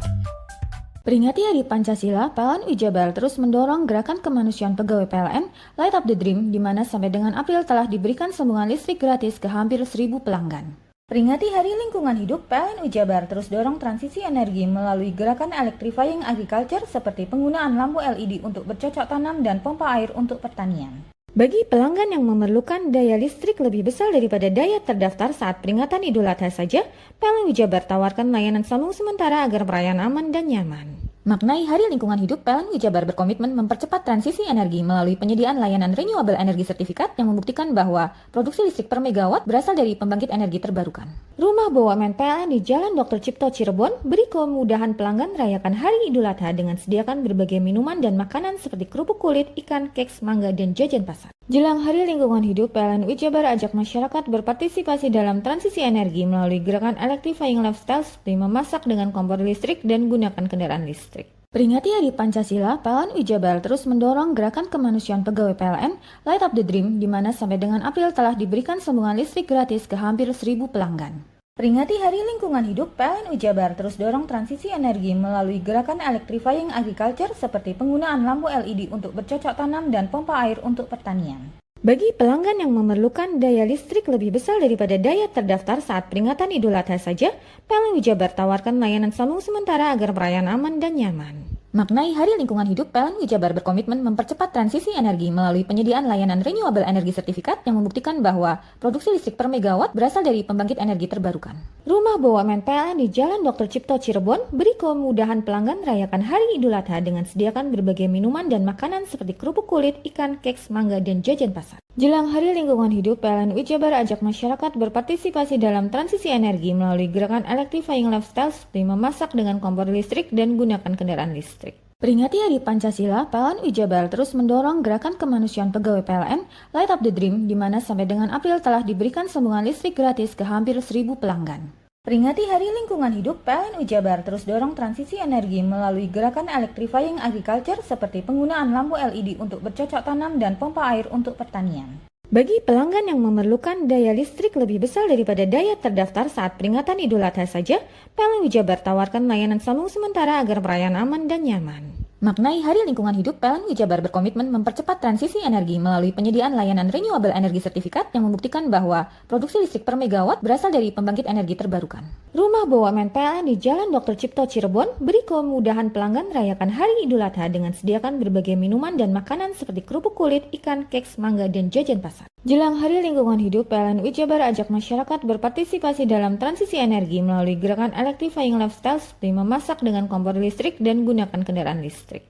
[SPEAKER 2] Peringati Hari Pancasila, PLN Jabar terus mendorong gerakan kemanusiaan pegawai PLN Light Up the Dream, di mana sampai dengan April telah diberikan sambungan listrik gratis ke hampir 1.000 pelanggan. Peringati Hari Lingkungan Hidup, PLN Jabar terus dorong transisi energi melalui gerakan electrifying agriculture seperti penggunaan lampu LED untuk bercocok tanam dan pompa air untuk pertanian. Bagi pelanggan yang memerlukan daya listrik lebih besar daripada daya terdaftar saat peringatan Idul Adha saja, PLN Jabar tawarkan layanan sambung sementara agar perayaan aman dan nyaman. Maknai Hari Lingkungan Hidup, PLN Jabar berkomitmen mempercepat transisi energi melalui penyediaan layanan renewable energy sertifikat yang membuktikan bahwa produksi listrik per megawatt berasal dari pembangkit energi terbarukan. Rumah BUMN PLN di Jalan Dr. Cipto Cirebon beri kemudahan pelanggan merayakan Hari Idul Adha dengan sediakan berbagai minuman dan makanan seperti kerupuk kulit, ikan, keks, mangga, dan jajan pasar. Jelang Hari Lingkungan Hidup, PLN Jabar ajak masyarakat berpartisipasi dalam transisi energi melalui gerakan electrifying lifestyle seperti memasak dengan kompor listrik dan gunakan kendaraan listrik. Peringati Hari Pancasila, PLN Jabar terus mendorong gerakan kemanusiaan pegawai PLN Light Up the Dream, di mana sampai dengan April telah diberikan sambungan listrik gratis ke hampir 1.000 pelanggan. Peringati Hari Lingkungan Hidup, PLN Jabar terus dorong transisi energi melalui gerakan electrifying agriculture seperti penggunaan lampu LED untuk bercocok tanam dan pompa air untuk pertanian. Bagi pelanggan yang memerlukan daya listrik lebih besar daripada daya terdaftar saat peringatan Idul Adha saja, PLN Jabar tawarkan layanan sambung sementara agar perayaan aman dan nyaman. Maknai Hari Lingkungan Hidup, PLN Jabar berkomitmen mempercepat transisi energi melalui penyediaan layanan renewable energy sertifikat yang membuktikan bahwa produksi listrik per megawatt berasal dari pembangkit energi terbarukan. Rumah BUMN PLN di Jalan Dr. Cipto Cirebon beri kemudahan pelanggan rayakan Hari Idul Adha dengan sediakan berbagai minuman dan makanan seperti kerupuk kulit, ikan, keks, mangga, dan jajan pasar. Jelang Hari Lingkungan Hidup, PLN Jabar ajak masyarakat berpartisipasi dalam transisi energi melalui gerakan electrifying lifestyle seperti memasak dengan kompor listrik dan gunakan kendaraan listrik. Peringati Hari Pancasila, PLN Jabar terus mendorong gerakan kemanusiaan pegawai PLN Light Up the Dream, di mana sampai dengan April telah diberikan sambungan listrik gratis ke hampir 1.000 pelanggan. Peringati Hari Lingkungan Hidup, PLN Jabar terus dorong transisi energi melalui gerakan electrifying agriculture seperti penggunaan lampu LED untuk bercocok tanam dan pompa air untuk pertanian. Bagi pelanggan yang memerlukan daya listrik lebih besar daripada daya terdaftar saat peringatan Idul Adha saja, PLN Jabar tawarkan layanan sambung sementara agar perayaan aman dan nyaman. Maknai Hari Lingkungan Hidup, PLN Jabar berkomitmen mempercepat transisi energi melalui penyediaan layanan renewable energy sertifikat yang membuktikan bahwa produksi listrik per megawatt berasal dari pembangkit energi terbarukan. Rumah BUMN PLN di Jalan Dr. Cipto Cirebon beri kemudahan pelanggan rayakan Hari Idul Adha dengan sediakan berbagai minuman dan makanan seperti kerupuk kulit, ikan, keks, mangga, dan jajan pasar. Jelang Hari Lingkungan Hidup, PLN Jabar ajak masyarakat berpartisipasi dalam transisi energi melalui gerakan electrifying lifestyle seperti memasak dengan kompor listrik dan gunakan kendaraan listrik.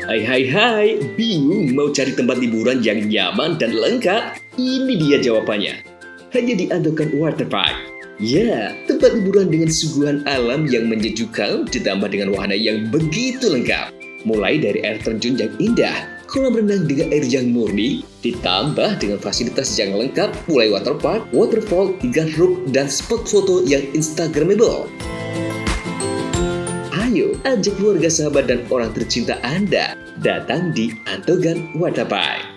[SPEAKER 13] Hai, bingung mau cari tempat liburan yang nyaman dan lengkap? Ini dia jawabannya. Hanya di Andokan Waterpark. Ya, tempat liburan dengan suguhan alam yang menyejukkan ditambah dengan wahana yang begitu lengkap. Mulai dari air terjun yang indah, kolam renang dengan air yang murni, ditambah dengan fasilitas yang lengkap mulai waterpark, waterfall, hingga roof dan spot foto yang instagramable. Ayo, ajak keluarga, sahabat, dan orang tercinta Anda datang di Andokan Waterpark.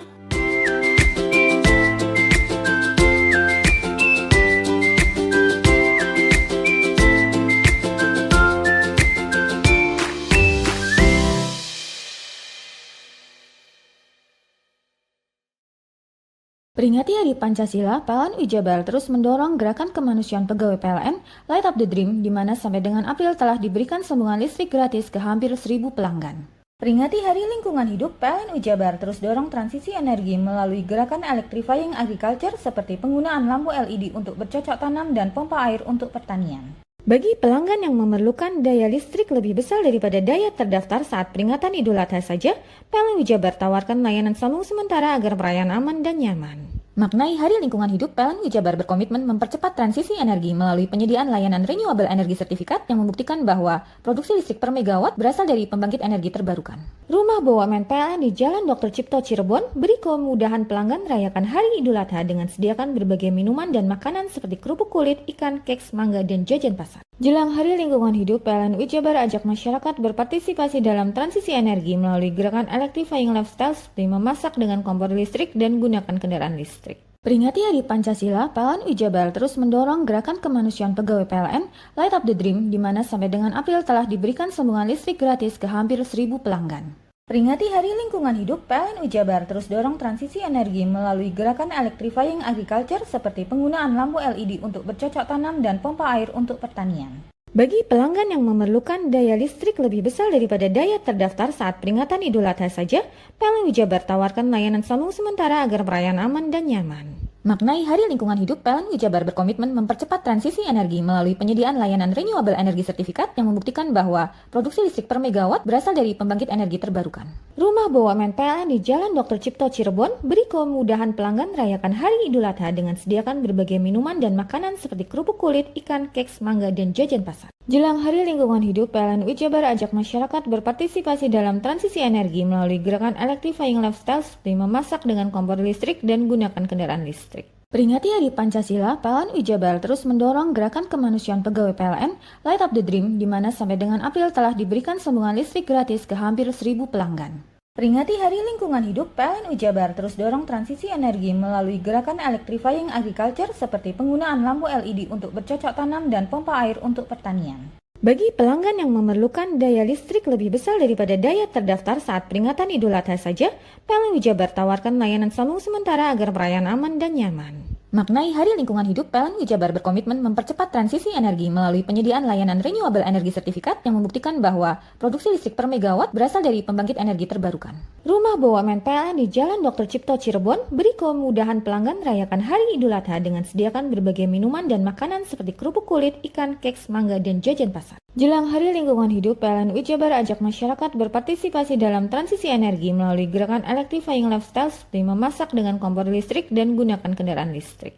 [SPEAKER 2] Peringati Hari Pancasila, PLN Jabar terus mendorong gerakan kemanusiaan pegawai PLN Light Up the Dream, di mana sampai dengan April telah diberikan sambungan listrik gratis ke hampir 1.000 pelanggan. Peringati Hari Lingkungan Hidup, PLN Jabar terus dorong transisi energi melalui gerakan electrifying agriculture seperti penggunaan lampu LED untuk bercocok tanam dan pompa air untuk pertanian. Bagi pelanggan yang memerlukan daya listrik lebih besar daripada daya terdaftar saat peringatan Idul Adha saja, PLN Jabar tawarkan layanan sambung sementara agar perayaan aman dan nyaman. Maknai Hari Lingkungan Hidup, PLN Jabar berkomitmen mempercepat transisi energi melalui penyediaan layanan renewable energy sertifikat yang membuktikan bahwa produksi listrik per megawatt berasal dari pembangkit energi terbarukan. Rumah BUMN PLN di Jalan Dr. Cipto Cirebon beri kemudahan pelanggan rayakan Hari Idul Adha dengan sediakan berbagai minuman dan makanan seperti kerupuk kulit, ikan, keks, mangga, dan jajan pasar. Jelang Hari Lingkungan Hidup, PLN Jabar ajak masyarakat berpartisipasi dalam transisi energi melalui gerakan electrifying lifestyle seperti memasak dengan kompor listrik dan gunakan kendaraan listrik. Peringati Hari Pancasila, PLN Jabar terus mendorong gerakan kemanusiaan pegawai PLN Light Up the Dream, di mana sampai dengan April telah diberikan sambungan listrik gratis ke hampir 1.000 pelanggan. Peringati Hari Lingkungan Hidup, PLN Jabar terus dorong transisi energi melalui gerakan electrifying agriculture seperti penggunaan lampu LED untuk bercocok tanam dan pompa air untuk pertanian. Bagi pelanggan yang memerlukan daya listrik lebih besar daripada daya terdaftar saat peringatan Idul Adha saja, PLN Jabar tawarkan layanan sambung sementara agar perayaan aman dan nyaman. Maknai Hari Lingkungan Hidup, PLN Jabar berkomitmen mempercepat transisi energi melalui penyediaan layanan renewable energy sertifikat yang membuktikan bahwa produksi listrik per megawatt berasal dari pembangkit energi terbarukan. Rumah BUMN PLN di Jalan Dr. Cipto Cirebon beri kemudahan pelanggan rayakan Hari Idul Adha dengan sediakan berbagai minuman dan makanan seperti kerupuk kulit, ikan, keks, mangga, dan jajan pasar. Jelang Hari Lingkungan Hidup, PLN Jabar ajak masyarakat berpartisipasi dalam transisi energi melalui gerakan electrifying lifestyle seperti memasak dengan kompor listrik dan gunakan kendaraan listrik. Peringati Hari Pancasila, PLN Jabar terus mendorong gerakan kemanusiaan pegawai PLN Light Up the Dream, di mana sampai dengan April telah diberikan sambungan listrik gratis ke hampir 1.000 pelanggan. Peringati Hari Lingkungan Hidup, PLN Jabar terus dorong transisi energi melalui gerakan electrifying agriculture seperti penggunaan lampu LED untuk bercocok tanam dan pompa air untuk pertanian. Bagi pelanggan yang memerlukan daya listrik lebih besar daripada daya terdaftar saat peringatan Idul Adha saja, PLN Jabar tawarkan layanan sambung sementara agar perayaan aman dan nyaman. Maknai Hari Lingkungan Hidup, PLN Jabar berkomitmen mempercepat transisi energi melalui penyediaan layanan renewable energy sertifikat yang membuktikan bahwa produksi listrik per megawatt berasal dari pembangkit energi terbarukan. Rumah BUMN PLN di Jalan Dr. Cipto Cirebon beri kemudahan pelanggan merayakan Hari Idul Adha dengan sediakan berbagai minuman dan makanan seperti kerupuk kulit, ikan, keks, mangga, dan jajan pasar. Jelang Hari Lingkungan Hidup, PLN Jabar ajak masyarakat berpartisipasi dalam transisi energi melalui gerakan electrifying lifestyle seperti memasak dengan kompor listrik dan gunakan kendaraan listrik.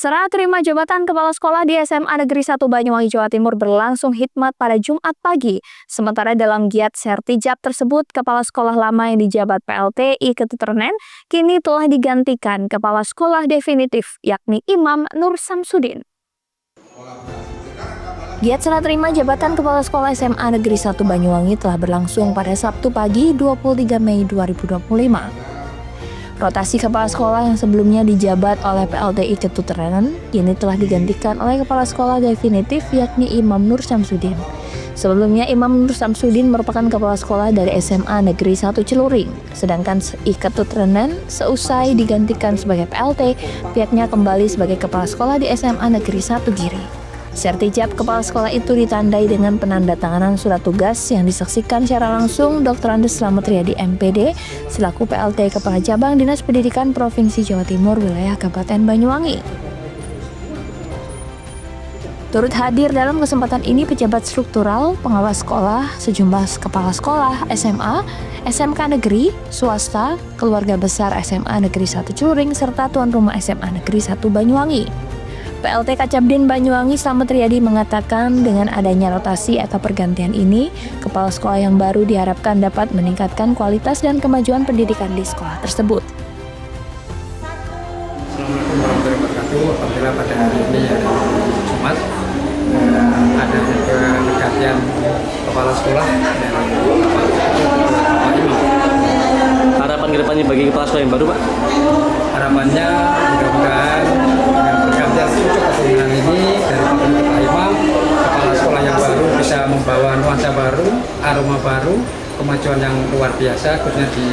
[SPEAKER 3] Serah terima jabatan Kepala Sekolah di SMA Negeri 1 Banyuwangi, Jawa Timur berlangsung hikmat pada Jumat pagi. Sementara dalam giat sertijab tersebut, Kepala Sekolah lama yang dijabat PLTI Ketuternen kini telah digantikan Kepala Sekolah definitif, yakni Imam Nur Samsudin. Giat serah terima jabatan Kepala Sekolah SMA Negeri 1 Banyuwangi telah berlangsung pada Sabtu pagi 23 Mei 2025. Rotasi kepala sekolah yang sebelumnya dijabat oleh PLTI Ketuternen kini telah digantikan oleh kepala sekolah definitif yakni Imam Nur Samsudin. Sebelumnya Imam Nur Samsudin merupakan kepala sekolah dari SMA Negeri 1 Celuring. Sedangkan I Ketuternen seusai digantikan sebagai PLT, pihaknya kembali sebagai kepala sekolah di SMA Negeri 1 Giri. Sertijab kepala sekolah itu ditandai dengan penandatanganan surat tugas yang disaksikan secara langsung Dr. Andes Slamet Riyadi MPD selaku PLT Kepala Cabang Dinas Pendidikan Provinsi Jawa Timur wilayah Kabupaten Banyuwangi. Turut hadir dalam kesempatan ini pejabat struktural, pengawas sekolah, sejumlah kepala sekolah SMA, SMK negeri, swasta, keluarga besar SMA Negeri 1 Celuring serta tuan rumah SMA Negeri 1 Banyuwangi. PLT Kacabdin Banyuwangi Slamet Riyadi mengatakan dengan adanya rotasi atau pergantian ini, kepala sekolah yang baru diharapkan dapat meningkatkan kualitas dan kemajuan pendidikan di sekolah tersebut.
[SPEAKER 4] Assalamualaikum warahmatullahi wabarakatuh. Alhamdulillah pada hari ini hari Jumat ada pergantian kepala sekolah dari Bapak Imam.
[SPEAKER 14] Harapan kedepannya bagi kepala sekolah yang baru, Pak?
[SPEAKER 4] Harapannya mudah-mudahan dengan pergantian kepemimpinan ini dari Bapak Imam, kepala sekolah yang baru bisa membawa nuansa baru, aroma baru, kemajuan yang luar biasa khususnya di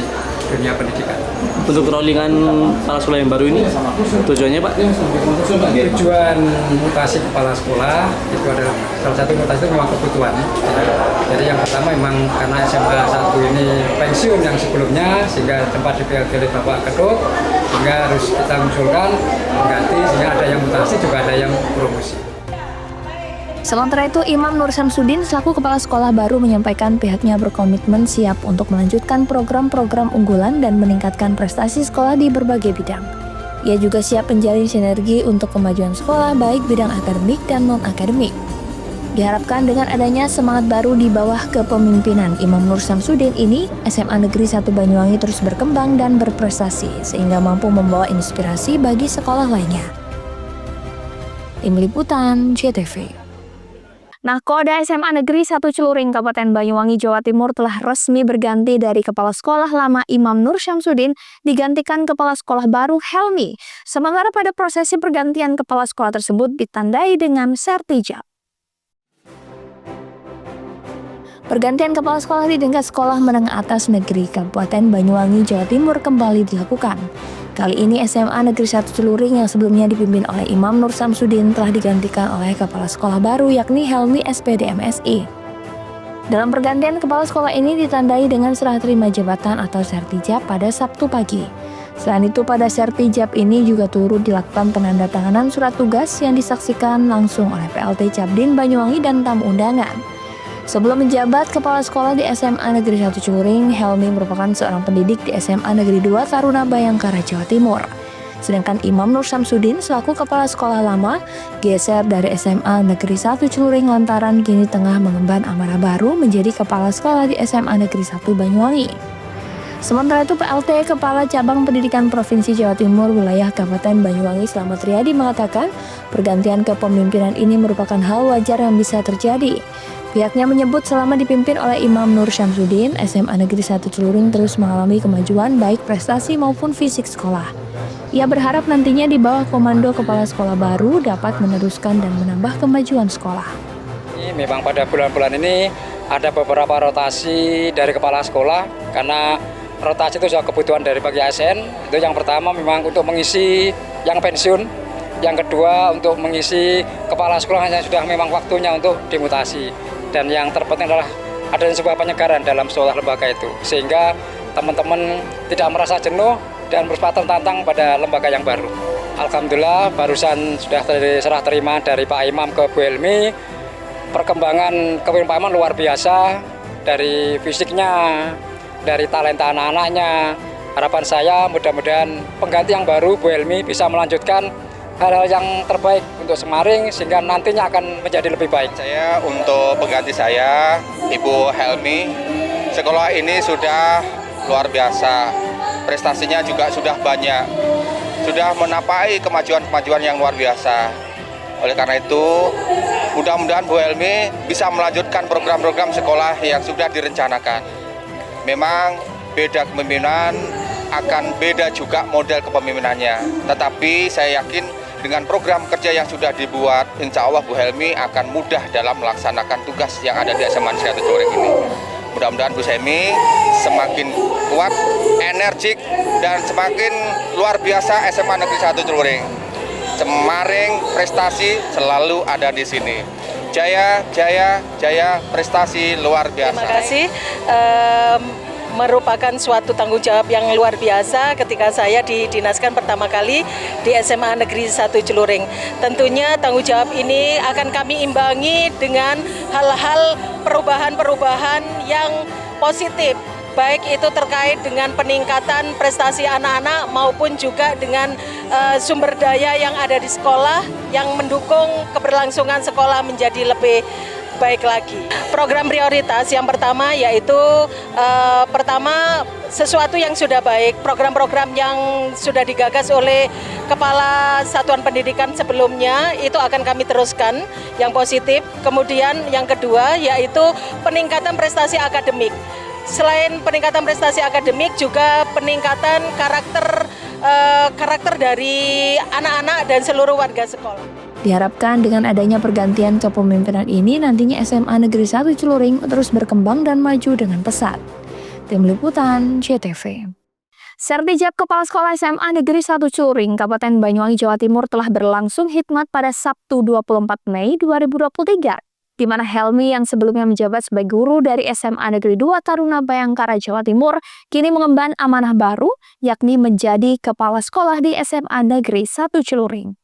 [SPEAKER 4] dunia pendidikan.
[SPEAKER 14] Untuk rollingan kepala sekolah yang baru ini tujuannya, Pak?
[SPEAKER 4] Tujuan mutasi kepala sekolah itu adalah salah satu mutasi itu memang kebutuhan. Jadi yang pertama memang karena SMA 1 ini pensiun yang sebelumnya sehingga tempat dipilih Bapak Kedok sehingga harus kita usulkan mengganti sehingga ada yang mutasi juga ada yang promosi.
[SPEAKER 3] Sementara itu, Imam Nur Samsudin selaku kepala sekolah baru menyampaikan pihaknya berkomitmen siap untuk melanjutkan program-program unggulan dan meningkatkan prestasi sekolah di berbagai bidang. Ia juga siap menjalin sinergi untuk kemajuan sekolah baik bidang akademik dan non-akademik. Diharapkan dengan adanya semangat baru di bawah kepemimpinan Imam Nur Samsudin ini, SMA Negeri 1 Banyuwangi terus berkembang dan berprestasi sehingga mampu membawa inspirasi bagi sekolah lainnya. Tim Liputan JTV. Nahkoda SMA Negeri 1 Celuring Kabupaten Banyuwangi, Jawa Timur telah resmi berganti dari kepala sekolah lama Imam Nur Samsudin digantikan kepala sekolah baru Helmi. Sementara pada prosesi pergantian kepala sekolah tersebut ditandai dengan sertijab. Pergantian kepala sekolah di tingkat sekolah menengah atas negeri Kabupaten Banyuwangi, Jawa Timur kembali dilakukan. Kali ini SMA Negeri 1 Celuring yang sebelumnya dipimpin oleh Imam Nur Samsudin telah digantikan oleh kepala sekolah baru yakni Helmi SPD MSI. Dalam pergantian kepala sekolah ini ditandai dengan serah terima jabatan atau sertijab pada Sabtu pagi. Selain itu pada sertijab ini juga turut dilakukan penandatanganan surat tugas yang disaksikan langsung oleh PLT Cabdin Banyuwangi dan tamu undangan. Sebelum menjabat kepala sekolah di SMA Negeri 1 Celuring, Helmi merupakan seorang pendidik di SMA Negeri 2 Taruna Bayangkara, Jawa Timur. Sedangkan Imam Nur Samsudin selaku kepala sekolah lama geser dari SMA Negeri 1 Celuring lantaran kini tengah mengemban amanah baru menjadi kepala sekolah di SMA Negeri 1 Banyuwangi. Sementara itu PLT Kepala Cabang Pendidikan Provinsi Jawa Timur wilayah Kabupaten Banyuwangi Slamet Riyadi mengatakan pergantian kepemimpinan ini merupakan hal wajar yang bisa terjadi. Pihaknya menyebut selama dipimpin oleh Imam Nur Syamsuddin, SMA Negeri 1 Celuring terus mengalami kemajuan baik prestasi maupun fisik sekolah. Ia berharap nantinya di bawah komando kepala sekolah baru dapat meneruskan dan menambah kemajuan sekolah.
[SPEAKER 4] Memang pada bulan-bulan ini ada beberapa rotasi dari kepala sekolah karena rotasi itu sudah kebutuhan dari bagi ASN. Itu yang pertama memang untuk mengisi yang pensiun, yang kedua untuk mengisi kepala sekolah yang sudah memang waktunya untuk dimutasi. Dan yang terpenting adalah adanya sebuah penyegaran dalam sekolah lembaga itu, sehingga teman-teman tidak merasa jenuh dan berusaha tertantang pada lembaga yang baru. Alhamdulillah barusan sudah serah terima dari Pak Imam ke Bu Helmi. Perkembangan kepemimpinan Pak Imam luar biasa, dari fisiknya, dari talenta anak-anaknya. Harapan saya mudah-mudahan pengganti yang baru Bu Helmi bisa melanjutkan hal-hal yang terbaik untuk Semaring sehingga nantinya akan menjadi lebih baik.
[SPEAKER 15] Saya untuk pengganti saya Ibu Helmi, sekolah ini sudah luar biasa, prestasinya juga sudah banyak, sudah menapai kemajuan-kemajuan yang luar biasa. Oleh karena itu, mudah-mudahan Bu Helmi bisa melanjutkan program-program sekolah yang sudah direncanakan. Memang beda kepemimpinan, akan beda juga model kepemimpinannya. Tetapi saya yakin dengan program kerja yang sudah dibuat, insya Allah Bu Helmi akan mudah dalam melaksanakan tugas yang ada di SMA Negeri 1 Celuring ini. Mudah-mudahan Bu Helmi semakin kuat, energik, dan semakin luar biasa SMA Negeri 1 Celuring. Semaring prestasi selalu ada di sini. Jaya, jaya, jaya, prestasi luar biasa.
[SPEAKER 16] Terima kasih. Merupakan suatu tanggung jawab yang luar biasa ketika saya didinaskan pertama kali di SMA Negeri 1 Celuring. Tentunya tanggung jawab ini akan kami imbangi dengan hal-hal perubahan-perubahan yang positif, baik itu terkait dengan peningkatan prestasi anak-anak maupun juga dengan sumber daya yang ada di sekolah yang mendukung keberlangsungan sekolah menjadi lebih baik lagi. Program prioritas yang pertama yaitu pertama sesuatu yang sudah baik, program-program yang sudah digagas oleh Kepala Satuan Pendidikan sebelumnya itu akan kami teruskan yang positif. Kemudian yang kedua yaitu peningkatan prestasi akademik. Selain peningkatan prestasi akademik juga peningkatan karakter dari anak-anak dan seluruh warga sekolah.
[SPEAKER 3] Diharapkan dengan adanya pergantian kepemimpinan ini nantinya SMA Negeri 1 Celuring terus berkembang dan maju dengan pesat. Tim Liputan CTV. Sertijab Kepala Sekolah SMA Negeri 1 Celuring, Kabupaten Banyuwangi, Jawa Timur telah berlangsung hikmat pada Sabtu 24 Mei 2023, di mana Helmi yang sebelumnya menjabat sebagai guru dari SMA Negeri 2 Taruna Bayangkara, Jawa Timur, kini mengemban amanah baru, yakni menjadi Kepala Sekolah di SMA Negeri 1 Celuring.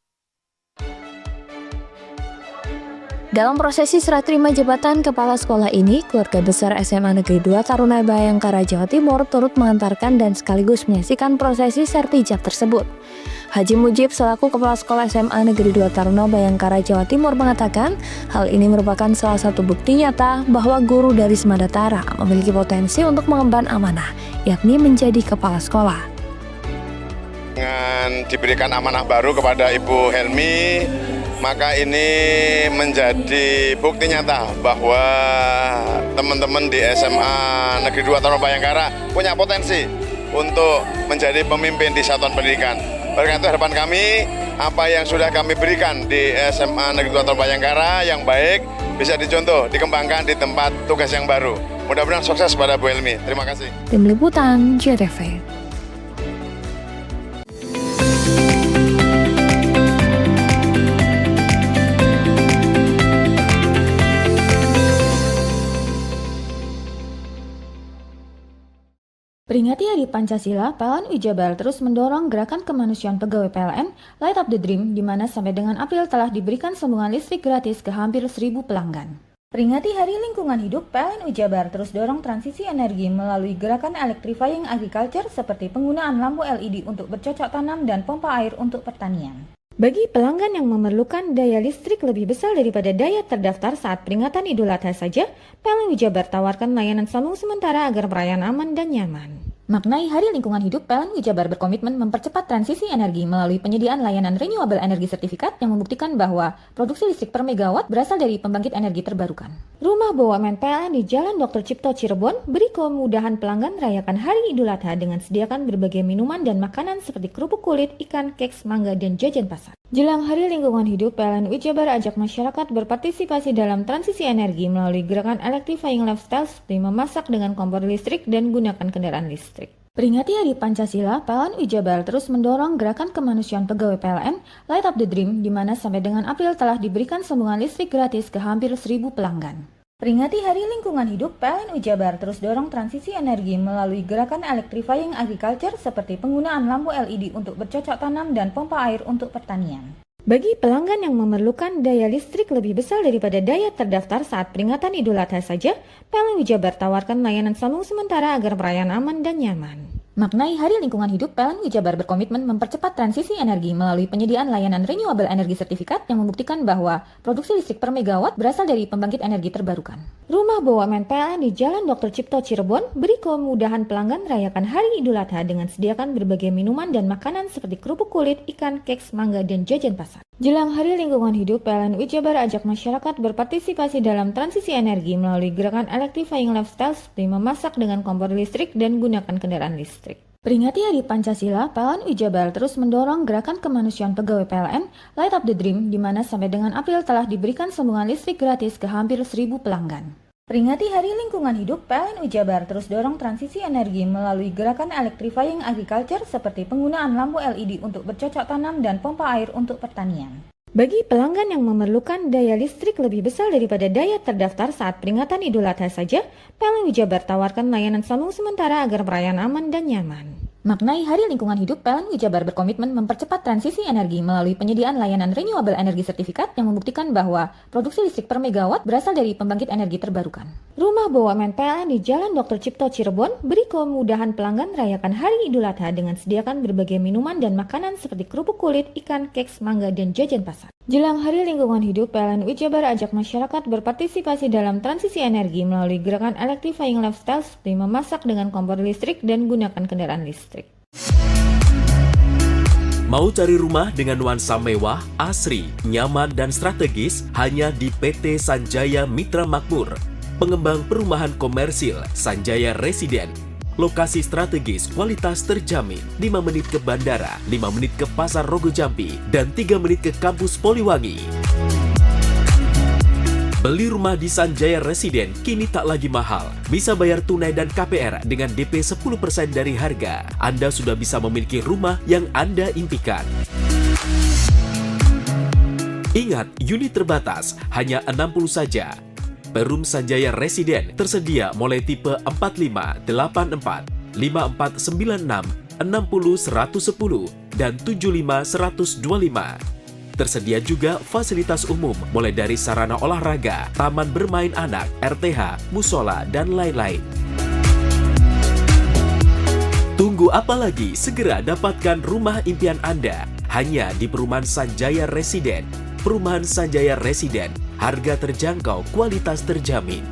[SPEAKER 3] Dalam prosesi serah terima jabatan kepala sekolah ini, keluarga besar SMA Negeri 2 Taruna Bayangkara, Jawa Timur turut mengantarkan dan sekaligus menyaksikan prosesi sertijab tersebut. Haji Mujib selaku kepala sekolah SMA Negeri 2 Taruna Bayangkara, Jawa Timur mengatakan hal ini merupakan salah satu bukti nyata bahwa guru dari Semandatara memiliki potensi untuk mengemban amanah, yakni menjadi kepala sekolah.
[SPEAKER 17] Dengan diberikan amanah baru kepada Ibu Helmi, maka ini menjadi bukti nyata bahwa teman-teman di SMA Negeri 2 Taruna Bayangkara punya potensi untuk menjadi pemimpin di satuan pendidikan. Oleh karena itu harapan kami, apa yang sudah kami berikan di SMA Negeri 2 Taruna Bayangkara yang baik bisa dicontoh, dikembangkan di tempat tugas yang baru. Mudah-mudahan sukses pada Bu Helmi. Terima kasih.
[SPEAKER 3] Tim Liputan CTV.
[SPEAKER 2] Peringati Hari Pancasila, PLN Jabar terus mendorong gerakan kemanusiaan pegawai PLN Light Up the Dream, di mana sampai dengan April telah diberikan sambungan listrik gratis ke hampir 1.000 pelanggan. Peringati Hari Lingkungan Hidup, PLN Jabar terus dorong transisi energi melalui gerakan electrifying agriculture seperti penggunaan lampu LED untuk bercocok tanam dan pompa air untuk pertanian. Bagi pelanggan yang memerlukan daya listrik lebih besar daripada daya terdaftar saat peringatan Idul Adha saja, PLN Jabar tawarkan layanan sambung sementara agar perayaan aman dan nyaman. Maknai Hari Lingkungan Hidup, PLN Jabar berkomitmen mempercepat transisi energi melalui penyediaan layanan renewable energy sertifikat yang membuktikan bahwa produksi listrik per megawatt berasal dari pembangkit energi terbarukan. Rumah BUMN PLN di Jalan Dr. Cipto Cirebon beri kemudahan pelanggan merayakan Hari Idul Adha dengan sediakan berbagai minuman dan makanan seperti kerupuk kulit, ikan, keks, mangga, dan jajan pasar. Jelang Hari Lingkungan Hidup, PLN Jabar ajak masyarakat berpartisipasi dalam transisi energi melalui gerakan electrifying lifestyle seperti memasak dengan kompor listrik dan gunakan kendaraan listrik. Peringati Hari Pancasila, PLN Jabar terus mendorong gerakan kemanusiaan pegawai PLN Light Up the Dream, di mana sampai dengan April telah diberikan sambungan listrik gratis ke hampir 1.000 pelanggan. Peringati Hari Lingkungan Hidup, PLN Jabar terus dorong transisi energi melalui gerakan electrifying agriculture seperti penggunaan lampu LED untuk bercocok tanam dan pompa air untuk pertanian. Bagi pelanggan yang memerlukan daya listrik lebih besar daripada daya terdaftar saat peringatan Idul Adha saja, PLN Jabar tawarkan layanan sambung sementara agar perayaan aman dan nyaman. Maknai Hari Lingkungan Hidup, PLN Jabar berkomitmen mempercepat transisi energi melalui penyediaan layanan renewable energy sertifikat yang membuktikan bahwa produksi listrik per megawatt berasal dari pembangkit energi terbarukan. Rumah BUMN PLN di Jalan Dr. Cipto Cirebon beri kemudahan pelanggan merayakan Hari Idul Adha dengan sediakan berbagai minuman dan makanan seperti kerupuk kulit, ikan, keks, mangga, dan jajan pasar. Jelang Hari Lingkungan Hidup, PLN Jabar ajak masyarakat berpartisipasi dalam transisi energi melalui gerakan electrifying lifestyle seperti memasak dengan kompor listrik dan gunakan kendaraan listrik. Peringati Hari Pancasila, PLN Jabar terus mendorong gerakan kemanusiaan pegawai PLN Light Up the Dream, di mana sampai dengan April telah diberikan sambungan listrik gratis ke hampir 1.000 pelanggan. Peringati Hari Lingkungan Hidup, PLN Jabar terus dorong transisi energi melalui gerakan electrifying agriculture seperti penggunaan lampu LED untuk bercocok tanam dan pompa air untuk pertanian. Bagi pelanggan yang memerlukan daya listrik lebih besar daripada daya terdaftar saat peringatan Idul Adha saja, PLN Jabar tawarkan layanan sambung sementara agar perayaan aman dan nyaman. Maknai Hari Lingkungan Hidup, PLN Jabar berkomitmen mempercepat transisi energi melalui penyediaan layanan renewable energy sertifikat yang membuktikan bahwa produksi listrik per megawatt berasal dari pembangkit energi terbarukan. Rumah BUMN PLN di Jalan Dr. Cipto Cirebon beri kemudahan pelanggan merayakan Hari Idul Adha dengan sediakan berbagai minuman dan makanan seperti kerupuk kulit, ikan, keks, mangga, dan jajan pasar. Jelang Hari Lingkungan Hidup, PLN Jabar ajak masyarakat berpartisipasi dalam transisi energi melalui gerakan electrifying lifestyle seperti memasak dengan kompor listrik dan gunakan kendaraan listrik.
[SPEAKER 6] Mau cari rumah dengan nuansa mewah, asri, nyaman, dan strategis hanya di PT Sanjaya Mitra Makmur, pengembang perumahan komersil Sanjaya Residen. Lokasi strategis, kualitas terjamin, 5 menit ke bandara, 5 menit ke Pasar Rogo Jambi, dan 3 menit ke kampus Poliwangi. Beli rumah di Sanjaya Residen kini tak lagi mahal. Bisa bayar tunai dan KPR dengan DP 10% dari harga. Anda sudah bisa memiliki rumah yang Anda impikan. Ingat, unit terbatas, hanya 60 saja. Perum Sanjaya Residen tersedia mulai tipe 45, 84, 5496, 60 110, dan 75 125. Tersedia juga fasilitas umum mulai dari sarana olahraga, taman bermain anak, RTH, musola, dan lain-lain. Tunggu apa lagi? Segera dapatkan rumah impian Anda hanya di Perumahan Sanjaya Residen. Perumahan Sanjaya Residen, harga terjangkau, kualitas terjamin.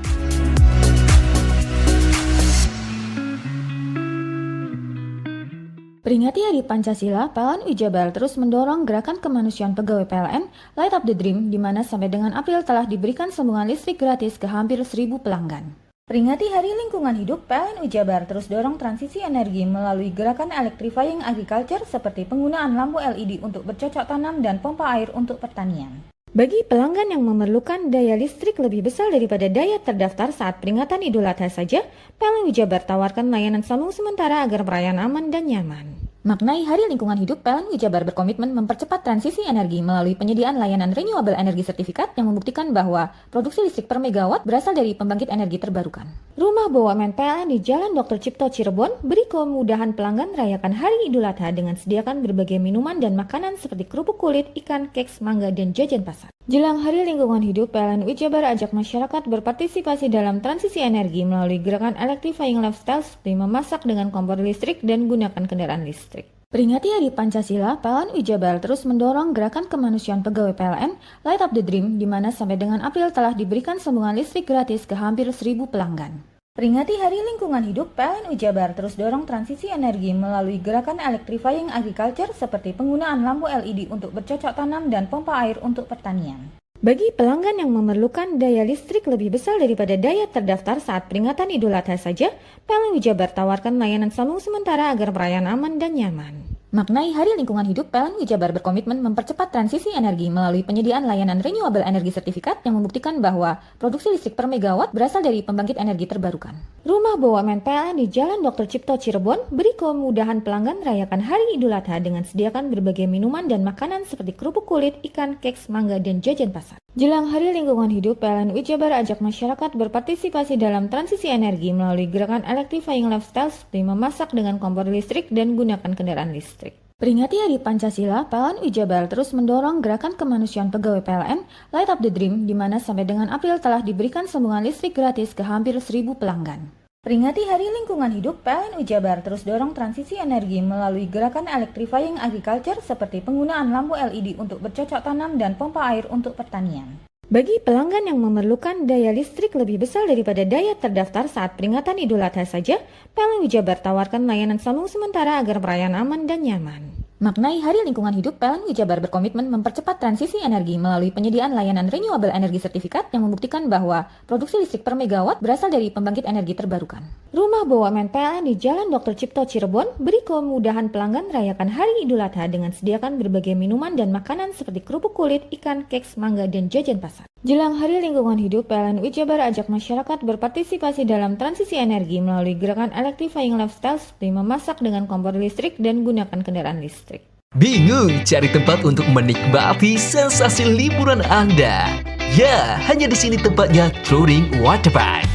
[SPEAKER 2] Peringati Hari Pancasila, PLN Jabar terus mendorong gerakan kemanusiaan pegawai PLN Light Up the Dream, di mana sampai dengan April telah diberikan sambungan listrik gratis ke hampir 1.000 pelanggan. Peringati Hari Lingkungan Hidup, PLN Jabar terus dorong transisi energi melalui gerakan electrifying agriculture seperti penggunaan lampu LED untuk bercocok tanam dan pompa air untuk pertanian. Bagi pelanggan yang memerlukan daya listrik lebih besar daripada daya terdaftar saat peringatan Idul Adha saja, PLN Jabar tawarkan layanan sambung sementara agar perayaan aman dan nyaman. Maknai Hari Lingkungan Hidup, PLN Jabar berkomitmen mempercepat transisi energi melalui penyediaan layanan renewable energy sertifikat yang membuktikan bahwa produksi listrik per megawatt berasal dari pembangkit energi terbarukan. Rumah BUMN PLN di Jalan Dr. Cipto Cirebon beri kemudahan pelanggan merayakan Hari Idul Adha dengan sediakan berbagai minuman dan makanan seperti kerupuk kulit, ikan, keks, mangga, dan jajan pasar. Jelang Hari Lingkungan Hidup, PLN Jabar ajak masyarakat berpartisipasi dalam transisi energi melalui gerakan electrifying lifestyle seperti memasak dengan kompor listrik dan gunakan kendaraan listrik. Peringati Hari Pancasila, PLN Jabar terus mendorong gerakan kemanusiaan pegawai PLN Light Up the Dream, di mana sampai dengan April telah diberikan sambungan listrik gratis ke hampir 1.000 pelanggan. Peringati Hari Lingkungan Hidup, PLN Jabar terus dorong transisi energi melalui gerakan electrifying agriculture seperti penggunaan lampu LED untuk bercocok tanam dan pompa air untuk pertanian. Bagi pelanggan yang memerlukan daya listrik lebih besar daripada daya terdaftar saat peringatan Idul Adha saja, PLN Jabar tawarkan layanan sambung sementara agar perayaan aman dan nyaman. Maknai Hari Lingkungan Hidup, PLN Jabar berkomitmen mempercepat transisi energi melalui penyediaan layanan renewable energy certificate yang membuktikan bahwa produksi listrik per megawatt berasal dari pembangkit energi terbarukan. Rumah BUMN PLN di Jalan Dr. Cipto Cirebon beri kemudahan pelanggan merayakan Hari Idul Adha dengan sediakan berbagai minuman dan makanan seperti kerupuk kulit, ikan, keks, mangga, dan jajan pasar. Jelang Hari Lingkungan Hidup, PLN Jabar ajak masyarakat berpartisipasi dalam transisi energi melalui gerakan electrifying lifestyle seperti memasak dengan kompor listrik dan gunakan kendaraan listrik. Peringati Hari Pancasila, PLN Jabar terus mendorong gerakan kemanusiaan pegawai PLN Light Up the Dream, di mana sampai dengan April telah diberikan sambungan listrik gratis ke hampir 1.000 pelanggan. Peringati Hari Lingkungan Hidup, PLN Jabar terus dorong transisi energi melalui gerakan electrifying agriculture seperti penggunaan lampu LED untuk bercocok tanam dan pompa air untuk pertanian. Bagi pelanggan yang memerlukan daya listrik lebih besar daripada daya terdaftar saat peringatan Idul Adha saja, PLN Jabar tawarkan layanan sambung sementara agar perayaan aman dan nyaman. Maknai Hari Lingkungan Hidup, PLN Jabar berkomitmen mempercepat transisi energi melalui penyediaan layanan renewable energy certificate yang membuktikan bahwa produksi listrik per megawatt berasal dari pembangkit energi terbarukan. Rumah BUMN PLN di Jalan Dr. Cipto Cirebon beri kemudahan pelanggan merayakan Hari Idul Adha dengan sediakan berbagai minuman dan makanan seperti kerupuk kulit, ikan, keks, mangga, dan jajan pasar. Jelang Hari Lingkungan Hidup, PLN Jabar ajak masyarakat berpartisipasi dalam transisi energi melalui gerakan electrifying lifestyle seperti memasak dengan kompor listrik dan gunakan kendaraan listrik.
[SPEAKER 12] Bingung cari tempat untuk menikmati sensasi liburan Anda? Ya, hanya di sini tempatnya Touring Waterpark.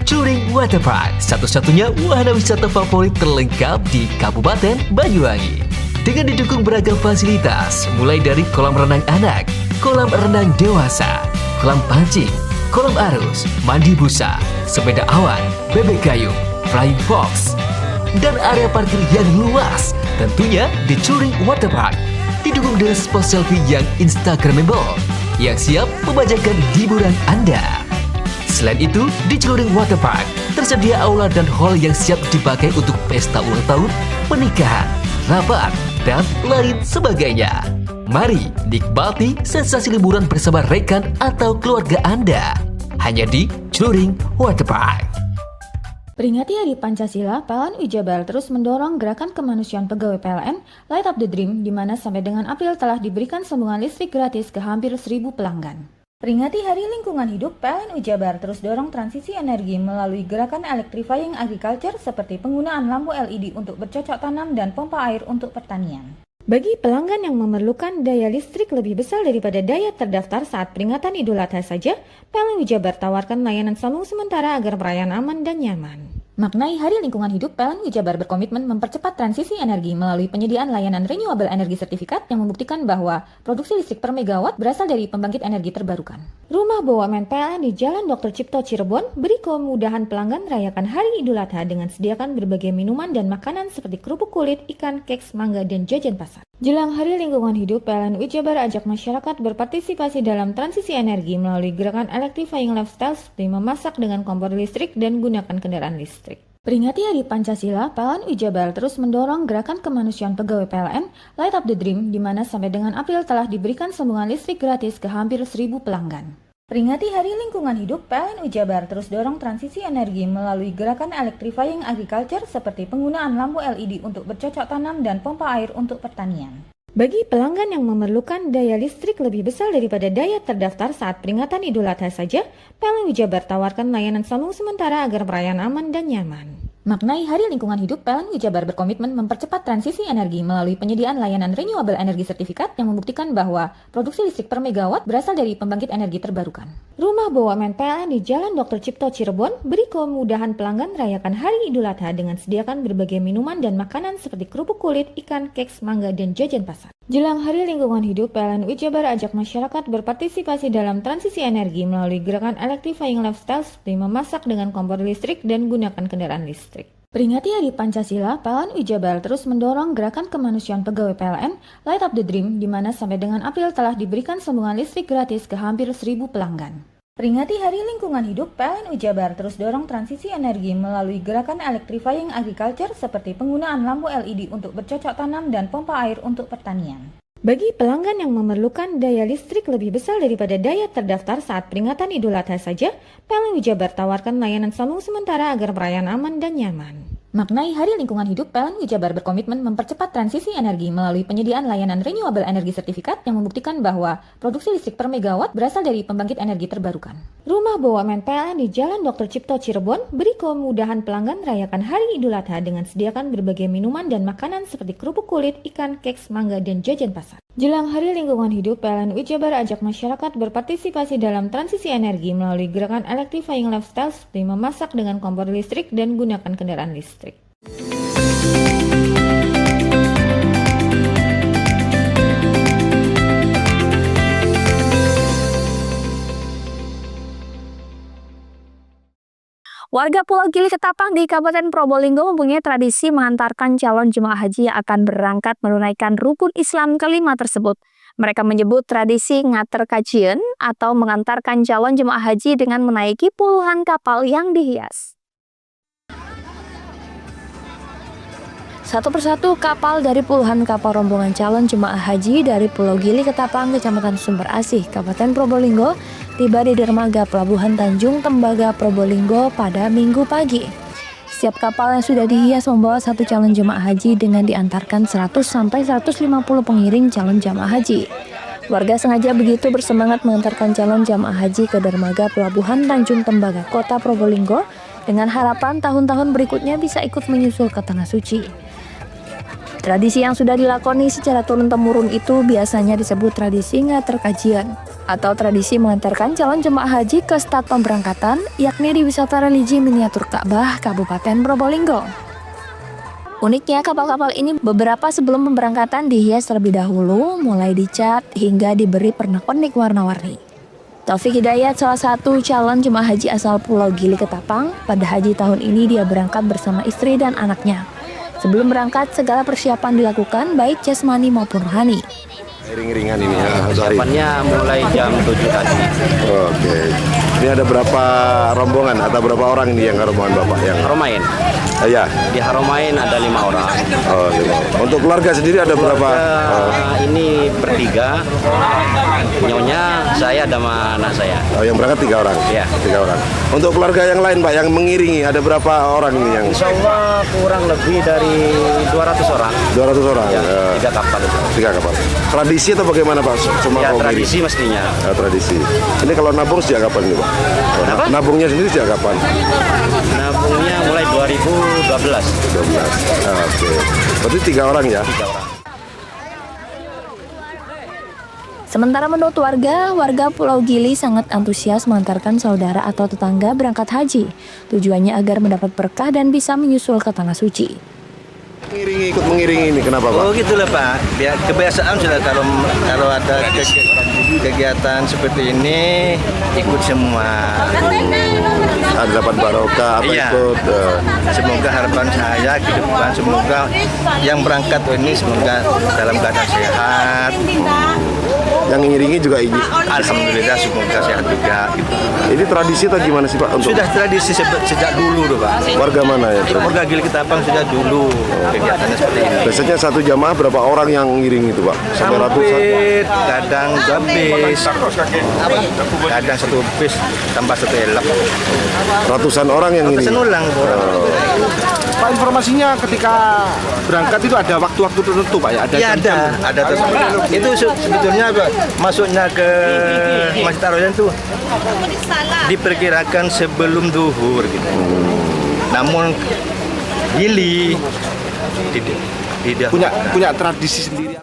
[SPEAKER 12] Touring Waterpark, satu-satunya wahana wisata favorit terlengkap di Kabupaten Banyuwangi. Dengan didukung beragam fasilitas, mulai dari kolam renang anak, kolam renang dewasa, kolam pancing, kolam arus, mandi busa, sepeda awan, bebek kayu, flying fox, dan area parkir yang luas. Tentunya di Touring Waterpark didukung dengan spot selfie yang instagramable yang siap membajakan hiburan Anda. Selain itu, di Touring Waterpark tersedia aula dan hall yang siap dipakai untuk pesta ulang tahun, pernikahan, rapat, dan lain sebagainya. Mari nikmati sensasi liburan bersama rekan atau keluarga Anda hanya di Touring Waterpark.
[SPEAKER 2] Peringati Hari Pancasila, PLN Jabar terus mendorong gerakan kemanusiaan pegawai PLN Light Up the Dream, di mana sampai dengan April telah diberikan sambungan listrik gratis ke hampir 1.000 pelanggan. Peringati Hari Lingkungan Hidup, PLN Jabar terus dorong transisi energi melalui gerakan electrifying agriculture seperti penggunaan lampu LED untuk bercocok tanam dan pompa air untuk pertanian. Bagi pelanggan yang memerlukan daya listrik lebih besar daripada daya terdaftar saat peringatan Idul Adha saja, PLN Jabar tawarkan layanan sambung sementara agar perayaan aman dan nyaman. Maknai Hari Lingkungan Hidup, PLN Jabar berkomitmen mempercepat transisi energi melalui penyediaan layanan renewable energy certificate yang membuktikan bahwa produksi listrik per megawatt berasal dari pembangkit energi terbarukan. Rumah BUMN PLN di Jalan Dr. Cipto Cirebon beri kemudahan pelanggan merayakan Hari Idul Adha dengan sediakan berbagai minuman dan makanan seperti kerupuk kulit, ikan, keks, mangga, dan jajan pasar. Jelang Hari Lingkungan Hidup, PLN Jabar ajak masyarakat berpartisipasi dalam transisi energi melalui gerakan electrifying lifestyle seperti memasak dengan kompor listrik dan gunakan kendaraan listrik. Peringati Hari Pancasila, PLN Jabar terus mendorong gerakan kemanusiaan pegawai PLN Light Up the Dream, di mana sampai dengan April telah diberikan sambungan listrik gratis ke hampir 1.000 pelanggan. Peringati Hari Lingkungan Hidup, PLN Jabar terus dorong transisi energi melalui gerakan electrifying agriculture seperti penggunaan lampu LED untuk bercocok tanam dan pompa air untuk pertanian. Bagi pelanggan yang memerlukan daya listrik lebih besar daripada daya terdaftar saat peringatan Idul Adha saja, PLN Jabar tawarkan layanan sambung sementara agar perayaan aman dan nyaman. Maknai Hari Lingkungan Hidup, PLN Jabar berkomitmen mempercepat transisi energi melalui penyediaan layanan renewable energy certificate yang membuktikan bahwa produksi listrik per megawatt berasal dari pembangkit energi terbarukan. Rumah BUMN PLN di Jalan Dr. Cipto Cirebon beri kemudahan pelanggan merayakan Hari Idul Adha dengan sediakan berbagai minuman dan makanan seperti kerupuk kulit, ikan, keks, mangga, dan jajan pasar. Jelang Hari Lingkungan Hidup, PLN Jabar ajak masyarakat berpartisipasi dalam transisi energi melalui gerakan electrifying lifestyle seperti memasak dengan kompor listrik dan gunakan kendaraan listrik. Peringati Hari Pancasila, PLN Jabar terus mendorong gerakan kemanusiaan pegawai PLN Light Up the Dream, di mana sampai dengan April telah diberikan sambungan listrik gratis ke hampir 1.000 pelanggan. Peringati Hari Lingkungan Hidup, PLN Jabar terus dorong transisi energi melalui gerakan electrifying agriculture seperti penggunaan lampu LED untuk bercocok tanam dan pompa air untuk pertanian. Bagi pelanggan yang memerlukan daya listrik lebih besar daripada daya terdaftar saat peringatan Idul Adha saja, PLN Jabar tawarkan layanan sambung sementara agar perayaan aman dan nyaman. Maknai Hari Lingkungan Hidup, PLN Jabar berkomitmen mempercepat transisi energi melalui penyediaan layanan renewable energy sertifikat yang membuktikan bahwa produksi listrik per megawatt berasal dari pembangkit energi terbarukan. Rumah BUMN PLN di Jalan Dr. Cipto Cirebon beri kemudahan pelanggan merayakan Hari Idul Adha dengan sediakan berbagai minuman dan makanan seperti kerupuk kulit, ikan, keks, mangga, dan jajan pasar. Jelang Hari Lingkungan Hidup, PLN Jabar ajak masyarakat berpartisipasi dalam transisi energi melalui gerakan electrifying lifestyle seperti memasak dengan kompor listrik dan gunakan kendaraan listrik.
[SPEAKER 3] Warga Pulau Gili Ketapang di Kabupaten Probolinggo mempunyai tradisi mengantarkan calon jemaah haji yang akan berangkat menunaikan rukun Islam kelima tersebut. Mereka menyebut tradisi ngater kajian atau mengantarkan calon jemaah haji dengan menaiki puluhan kapal yang dihias. Satu persatu kapal dari puluhan kapal rombongan calon jemaah haji dari Pulau Gili Ketapang, Kecamatan Sumber Asih, Kabupaten Probolinggo, tiba di dermaga Pelabuhan Tanjung Tembaga, Probolinggo pada Minggu pagi. Setiap kapal yang sudah dihias membawa satu calon jemaah haji dengan diantarkan 100-150 pengiring calon jemaah haji. Warga sengaja begitu bersemangat mengantarkan calon jemaah haji ke dermaga Pelabuhan Tanjung Tembaga, Kota Probolinggo, dengan harapan tahun-tahun berikutnya bisa ikut menyusul ke Tanah Suci. Tradisi yang sudah dilakoni secara turun-temurun itu biasanya disebut tradisi ngater kajian atau tradisi mengantarkan calon jemaah haji ke stad pemberangkatan, yakni di wisata religi miniatur Ka'bah, Kabupaten Probolinggo. Uniknya, kapal-kapal ini beberapa sebelum pemberangkatan dihias terlebih dahulu, mulai dicat hingga diberi pernak-pernik warna-warni. Taufik Hidayat, salah satu calon jemaah haji asal Pulau Gili Ketapang, pada haji tahun ini dia berangkat bersama istri dan anaknya. Sebelum berangkat, segala persiapan dilakukan baik jasmani maupun rohani.
[SPEAKER 17] Ring-ringan ini ya.
[SPEAKER 18] Persiapannya mulai jam 7 tadi.
[SPEAKER 17] Oke. Ini ada berapa rombongan atau berapa orang ini yang rombongan Bapak yang
[SPEAKER 18] Haromain.
[SPEAKER 17] Ya.
[SPEAKER 18] Di Haromain ada 5 orang.
[SPEAKER 17] Oh, 5. Untuk keluarga sendiri ada berapa?
[SPEAKER 18] Ini bertiga. Nyonya, saya ada sama anak saya.
[SPEAKER 17] Oh, yang berangkat 3 orang.
[SPEAKER 18] Iya.
[SPEAKER 17] 3 orang. Untuk keluarga yang lain Pak yang mengiringi ada berapa orang ini yang?
[SPEAKER 18] Insya Allah kurang lebih dari 200 orang.
[SPEAKER 17] 200 orang.
[SPEAKER 18] Ya, 3 kapal itu.
[SPEAKER 17] 3 kapal. Tradisi atau bagaimana Pak? Cuma
[SPEAKER 18] ya, tradisi mestinya.
[SPEAKER 17] Tradisi. Ini kalau nabung sejak kapan nih Pak?
[SPEAKER 18] Kenapa?
[SPEAKER 17] Nabungnya sendiri sejak kapan?
[SPEAKER 18] Nabungnya mulai 2012.
[SPEAKER 17] Oke. Berarti 3 orang ya?
[SPEAKER 18] 3 orang.
[SPEAKER 3] Sementara menurut warga Pulau Gili sangat antusias mengantarkan saudara atau tetangga berangkat haji. Tujuannya agar mendapat berkah dan bisa menyusul ke Tanah Suci.
[SPEAKER 17] Ikut mengiringi ini, kenapa Pak?
[SPEAKER 19] Oh gitulah Pak, biar kebiasaan sudah kalau ada kegiatan seperti ini ikut semua.
[SPEAKER 17] Ada dapat barokah atau
[SPEAKER 19] iya.
[SPEAKER 17] Ikut?
[SPEAKER 19] Semoga harapan saya ke depan, semoga yang berangkat ini semoga dalam keadaan sehat.
[SPEAKER 17] Yang mengiringi juga ingin.
[SPEAKER 19] Alhamdulillah semoga sehat juga. Gitu.
[SPEAKER 17] Ini tradisi atau gimana sih Pak?
[SPEAKER 19] Sudah tradisi sejak dulu tuh Pak.
[SPEAKER 17] Warga mana ya?
[SPEAKER 19] Warga Gili Ketapang sudah dulu kegiatannya seperti ini.
[SPEAKER 17] Biasanya satu jamaah berapa orang yang ngiring itu Pak?
[SPEAKER 19] Sampai kadang 2 bis, kadang 1 bis tambah 1 elep.
[SPEAKER 17] Ratusan orang yang ngiring?
[SPEAKER 19] Ratusan ulang.
[SPEAKER 10] Pak, informasinya ketika berangkat itu ada waktu-waktu tertentu Pak ya?
[SPEAKER 19] Ada tersebut. Itu sebetulnya masuknya ke Masjid Ar-Rayyan itu diperkirakan sebelum zuhur gitu. Namun Gili tidak
[SPEAKER 10] punya tradisi sendiri.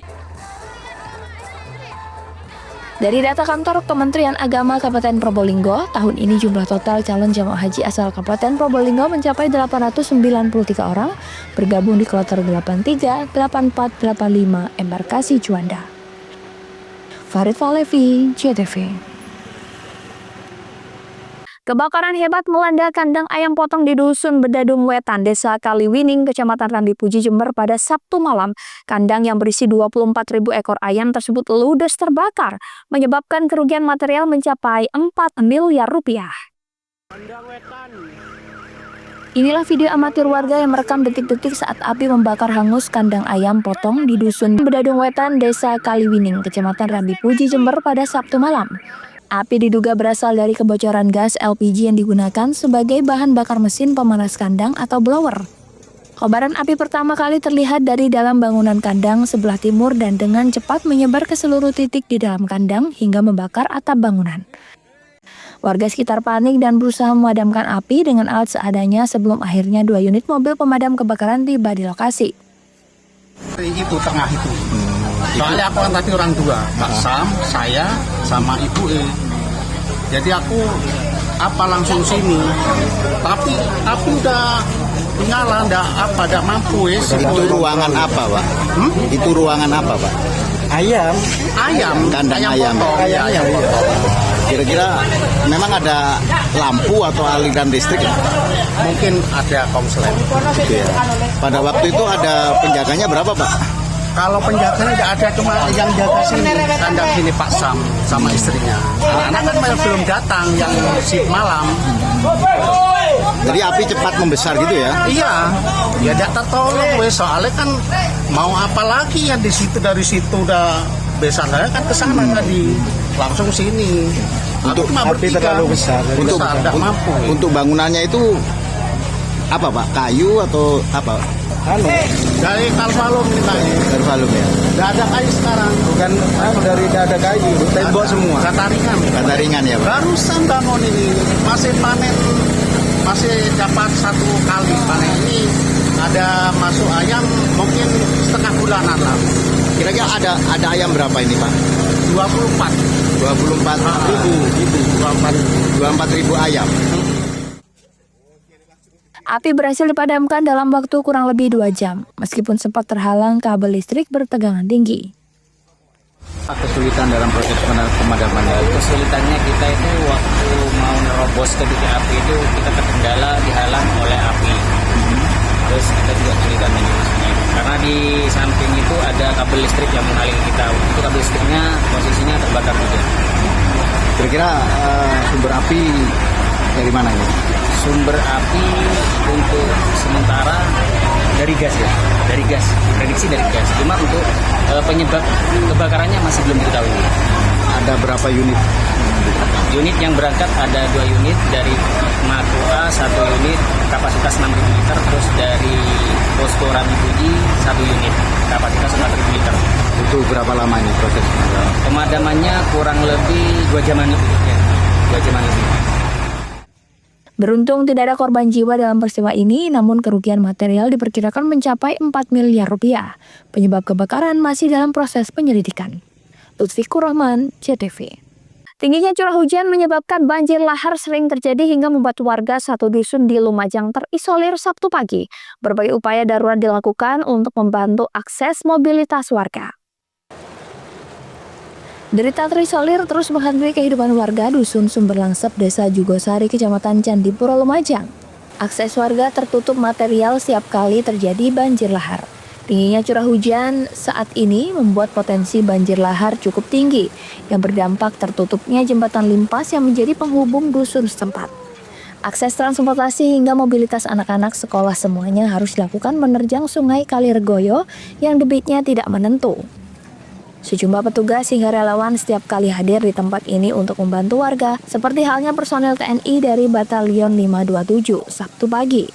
[SPEAKER 3] Dari data kantor Kementerian Agama Kabupaten Probolinggo, tahun ini jumlah total calon jemaah haji asal Kabupaten Probolinggo mencapai 893 orang, bergabung di kloter 83, 84, 85 embarkasi Juanda. Farid Falevi, JTV. Kebakaran hebat melanda kandang ayam potong di Dusun Bedadung Wetan, Desa Kaliwining, Kecamatan Rambi Puji, Jember pada Sabtu malam. Kandang yang berisi 24.000 ekor ayam tersebut ludes terbakar, menyebabkan kerugian material mencapai 4 miliar rupiah. Inilah video amatir warga yang merekam detik-detik saat api membakar hangus kandang ayam potong di Dusun Bedadung Wetan, Desa Kaliwining, Kecamatan Rambi Puji, Jember pada Sabtu malam. Api diduga berasal dari kebocoran gas LPG yang digunakan sebagai bahan bakar mesin pemanas kandang atau blower. Kobaran api pertama kali terlihat dari dalam bangunan kandang sebelah timur dan dengan cepat menyebar ke seluruh titik di dalam kandang hingga membakar atap bangunan. Warga sekitar panik dan berusaha memadamkan api dengan alat seadanya sebelum akhirnya 2 unit mobil pemadam kebakaran tiba di lokasi.
[SPEAKER 20] Itu tengah itu. Soalnya aku kan tadi orang dua, Pak Sam, saya, sama Ibu E. Jadi aku langsung sini. Tapi udah nyala, nggak mampu ya.
[SPEAKER 10] Itu ruangan apa, Pak? Itu ruangan apa, Pak?
[SPEAKER 20] Ayam.
[SPEAKER 10] Kandang ayam.
[SPEAKER 20] Ayam.
[SPEAKER 10] Kira-kira memang ada lampu atau aliran listrik ya?
[SPEAKER 20] Mungkin ada korslet.
[SPEAKER 10] Gitu ya. Pada waktu itu ada penjaganya berapa, Pak?
[SPEAKER 20] Kalau penjaganya tidak ada, cuma yang jaga sini, kandang sini Pak Sam sama istrinya. Anak kan belum datang yang shift malam.
[SPEAKER 10] Jadi api cepat membesar gitu ya?
[SPEAKER 20] Iya, ya tidak tertolong wes, soalnya kan mau apa lagi ya dari situ udah besar, saya kan ke sana tadi langsung sini.
[SPEAKER 10] Untuk
[SPEAKER 20] api terlalu besar, tidak mampu.
[SPEAKER 10] Untuk bangunannya itu apa, Pak? Kayu atau apa?
[SPEAKER 20] Dari kalvalum ini, Pak.
[SPEAKER 10] Kalvalum ya.
[SPEAKER 20] Tidak ada kayu sekarang.
[SPEAKER 10] Bukan dari tidak ada kayu, tembok semua. Kata ringan ya, Pak.
[SPEAKER 20] Barusan bangun ini, masih panen, masih dapat 1 kali panen ini. Ada masuk ayam mungkin setengah bulanan lah.
[SPEAKER 10] Kira-kira ada ayam berapa ini, Pak? 24.000 ayam.
[SPEAKER 3] Api berhasil dipadamkan dalam waktu kurang lebih 2 jam, meskipun sempat terhalang kabel listrik bertegangan tinggi.
[SPEAKER 10] Kesulitan dalam proses pemadaman.
[SPEAKER 21] Kesulitannya kita itu waktu mau nerobos ke titik api itu kita terkendala dihalang oleh api. Terus kita juga kesulitan menyusutnya. Karena di samping itu ada kabel listrik yang menghalangi kita. Itu kabel listriknya posisinya terbakar juga.
[SPEAKER 10] Kira-kira sumber api dari mana ini?
[SPEAKER 21] Sumber api untuk sementara dari gas ya, dari gas, prediksi dari gas. Cuma untuk penyebab kebakarannya masih belum diketahui.
[SPEAKER 10] Ada berapa unit?
[SPEAKER 21] Unit yang berangkat ada 2 unit dari Mako A, 1 unit kapasitas 6.000 liter, terus dari Posko Rambi Puji 1 unit kapasitas 4.000 liter.
[SPEAKER 10] Itu berapa lama ini proses?
[SPEAKER 21] Pemadamannya kurang lebih 2 jaman lebih. Ya, 2 jaman lebih.
[SPEAKER 3] Beruntung tidak ada korban jiwa dalam peristiwa ini, namun kerugian material diperkirakan mencapai 4 miliar rupiah. Penyebab kebakaran masih dalam proses penyelidikan. Lutfikur Rahman, JTV. Tingginya curah hujan menyebabkan banjir lahar sering terjadi hingga membuat warga satu dusun di Lumajang terisolir Sabtu pagi. Berbagai upaya darurat dilakukan untuk membantu akses mobilitas warga. Derita terisolir terus menghantui kehidupan warga Dusun Sumberlangsep, Desa Jugosari, Kecamatan Candipuro, Lumajang. Akses warga tertutup material setiap kali terjadi banjir lahar. Tingginya curah hujan saat ini membuat potensi banjir lahar cukup tinggi, yang berdampak tertutupnya jembatan limpas yang menjadi penghubung dusun setempat. Akses transportasi hingga mobilitas anak-anak sekolah semuanya harus dilakukan menerjang Sungai Kalirgoyo yang debitnya tidak menentu. Sejumlah petugas hingga relawan setiap kali hadir di tempat ini untuk membantu warga, seperti halnya personel TNI dari Batalion 527 Sabtu pagi.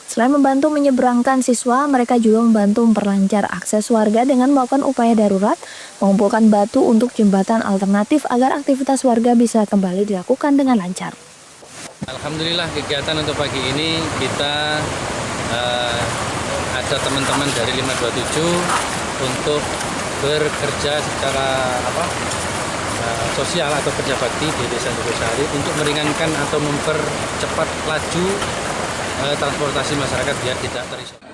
[SPEAKER 3] Selain membantu menyeberangkan siswa, mereka juga membantu memperlancar akses warga dengan melakukan upaya darurat, mengumpulkan batu untuk jembatan alternatif agar aktivitas warga bisa kembali dilakukan dengan lancar.
[SPEAKER 4] Alhamdulillah kegiatan untuk pagi ini kita ada teman-teman dari 527 untuk bekerja secara sosial atau kerja bakti di Desa Jugosari untuk meringankan atau mempercepat laju transportasi masyarakat biar tidak terisolir.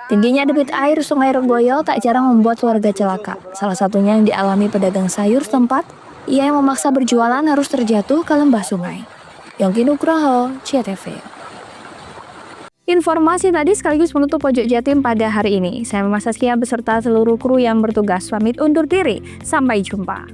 [SPEAKER 3] Tingginya debit air Sungai Renggoyo tak jarang membuat warga celaka. Salah satunya yang dialami pedagang sayur setempat Ia yang memaksa berjualan harus terjatuh ke lembah sungai. Yongki Nugroho, CTV. Informasi tadi sekaligus menutup Pojok Jatim pada hari ini. Saya Mama Saskia beserta seluruh kru yang bertugas pamit undur diri. Sampai jumpa.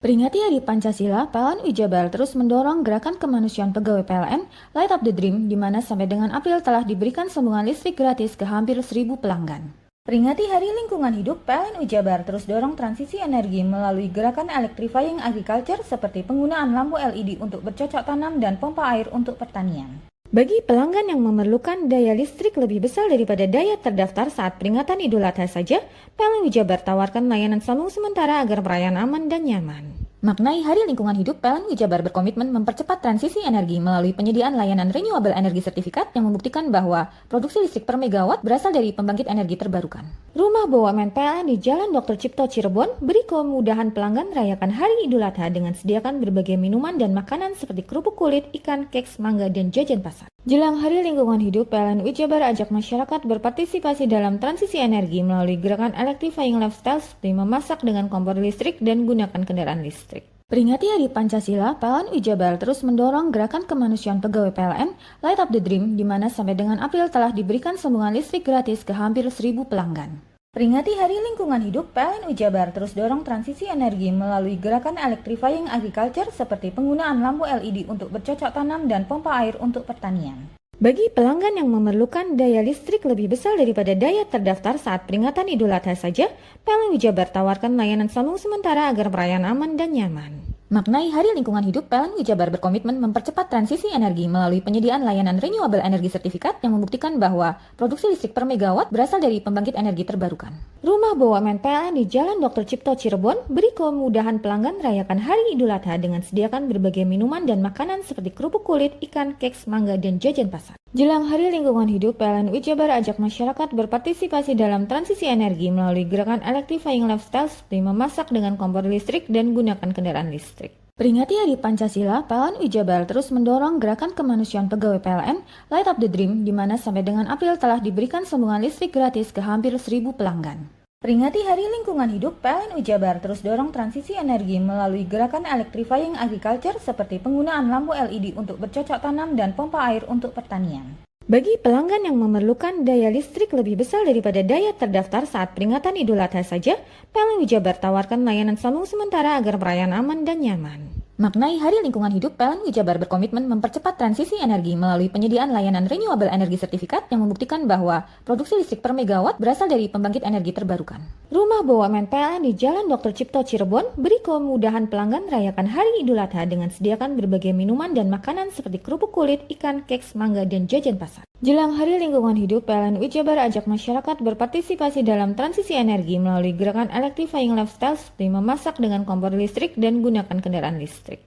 [SPEAKER 2] Peringati Hari Pancasila, PLN Jabar terus mendorong gerakan kemanusiaan pegawai PLN Light Up the Dream, di mana sampai dengan April telah diberikan sambungan listrik gratis ke hampir 1.000 pelanggan. Peringati Hari Lingkungan Hidup, PLN Jabar terus dorong transisi energi melalui gerakan electrifying agriculture seperti penggunaan lampu LED untuk bercocok tanam dan pompa air untuk pertanian. Bagi pelanggan yang memerlukan daya listrik lebih besar daripada daya terdaftar saat peringatan Idul Adha saja, PLN Jabar tawarkan layanan sambung sementara agar perayaan aman dan nyaman. Maknai Hari Lingkungan Hidup, PLN Jabar berkomitmen mempercepat transisi energi melalui penyediaan layanan renewable energy sertifikat yang membuktikan bahwa produksi listrik per megawatt berasal dari pembangkit energi terbarukan. Rumah BUMN PLN di Jalan Dr. Cipto Cirebon beri kemudahan pelanggan rayakan Hari Idul Adha dengan sediakan berbagai minuman dan makanan seperti kerupuk kulit, ikan, keks, mangga, dan jajan pasar. Jelang Hari Lingkungan Hidup, PLN Jabar ajak masyarakat berpartisipasi dalam transisi energi melalui gerakan electrifying lifestyle seperti memasak dengan kompor listrik dan gunakan kendaraan listrik. Peringati Hari Pancasila, PLN Jabar terus mendorong gerakan kemanusiaan pegawai PLN Light Up the Dream, di mana sampai dengan April telah diberikan sambungan listrik gratis ke hampir 1.000 pelanggan. Peringati Hari Lingkungan Hidup, PLN Jabar terus dorong transisi energi melalui gerakan electrifying agriculture seperti penggunaan lampu LED untuk bercocok tanam dan pompa air untuk pertanian. Bagi pelanggan yang memerlukan daya listrik lebih besar daripada daya terdaftar saat peringatan Idul Adha saja, PLN Jabar tawarkan layanan sambung sementara agar perayaan aman dan nyaman. Maknai Hari Lingkungan Hidup, PLN Jabar berkomitmen mempercepat transisi energi melalui penyediaan layanan renewable energy sertifikat yang membuktikan bahwa produksi listrik per megawatt berasal dari pembangkit energi terbarukan. Rumah BUMN PLN di Jalan Dr. Cipto Cirebon beri kemudahan pelanggan rayakan Hari Idul Adha dengan sediakan berbagai minuman dan makanan seperti kerupuk kulit, ikan, keks, mangga, dan jajan pasar. Jelang Hari Lingkungan Hidup, PLN Jabar ajak masyarakat berpartisipasi dalam transisi energi melalui gerakan electrifying lifestyle seperti memasak dengan kompor listrik dan gunakan kendaraan listrik. Peringati Hari Pancasila, PLN Jabar terus mendorong gerakan kemanusiaan pegawai PLN Light Up the Dream, di mana sampai dengan April telah diberikan sambungan listrik gratis ke hampir 1.000 pelanggan. Peringati Hari Lingkungan Hidup, PLN Jabar terus dorong transisi energi melalui gerakan electrifying agriculture seperti penggunaan lampu LED untuk bercocok tanam dan pompa air untuk pertanian. Bagi pelanggan yang memerlukan daya listrik lebih besar daripada daya terdaftar saat peringatan Idul Adha saja, PLN Jabar tawarkan layanan sambung sementara agar perayaan aman dan nyaman. Maknai Hari Lingkungan Hidup, PLN Jabar berkomitmen mempercepat transisi energi melalui penyediaan layanan renewable energy sertifikat yang membuktikan bahwa produksi listrik per megawatt berasal dari pembangkit energi terbarukan. Rumah BUMN PLN di Jalan Dr. Cipto Cirebon beri kemudahan pelanggan rayakan Hari Idul Adha dengan sediakan berbagai minuman dan makanan seperti kerupuk kulit, ikan, keks, mangga, dan jajan pasar. Jelang Hari Lingkungan Hidup, PLN Jabar ajak masyarakat berpartisipasi dalam transisi energi melalui gerakan electrifying lifestyle seperti memasak dengan kompor listrik dan gunakan kendaraan listrik.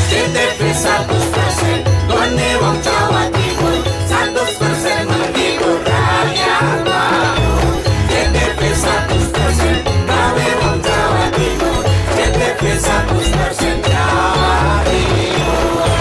[SPEAKER 1] CTV 100% Doni Wong Jawa Timur 100% menghibur rakyat makmur. CTV 100% Doni Wong Jawa Timur CTV 100% Jawa Timur.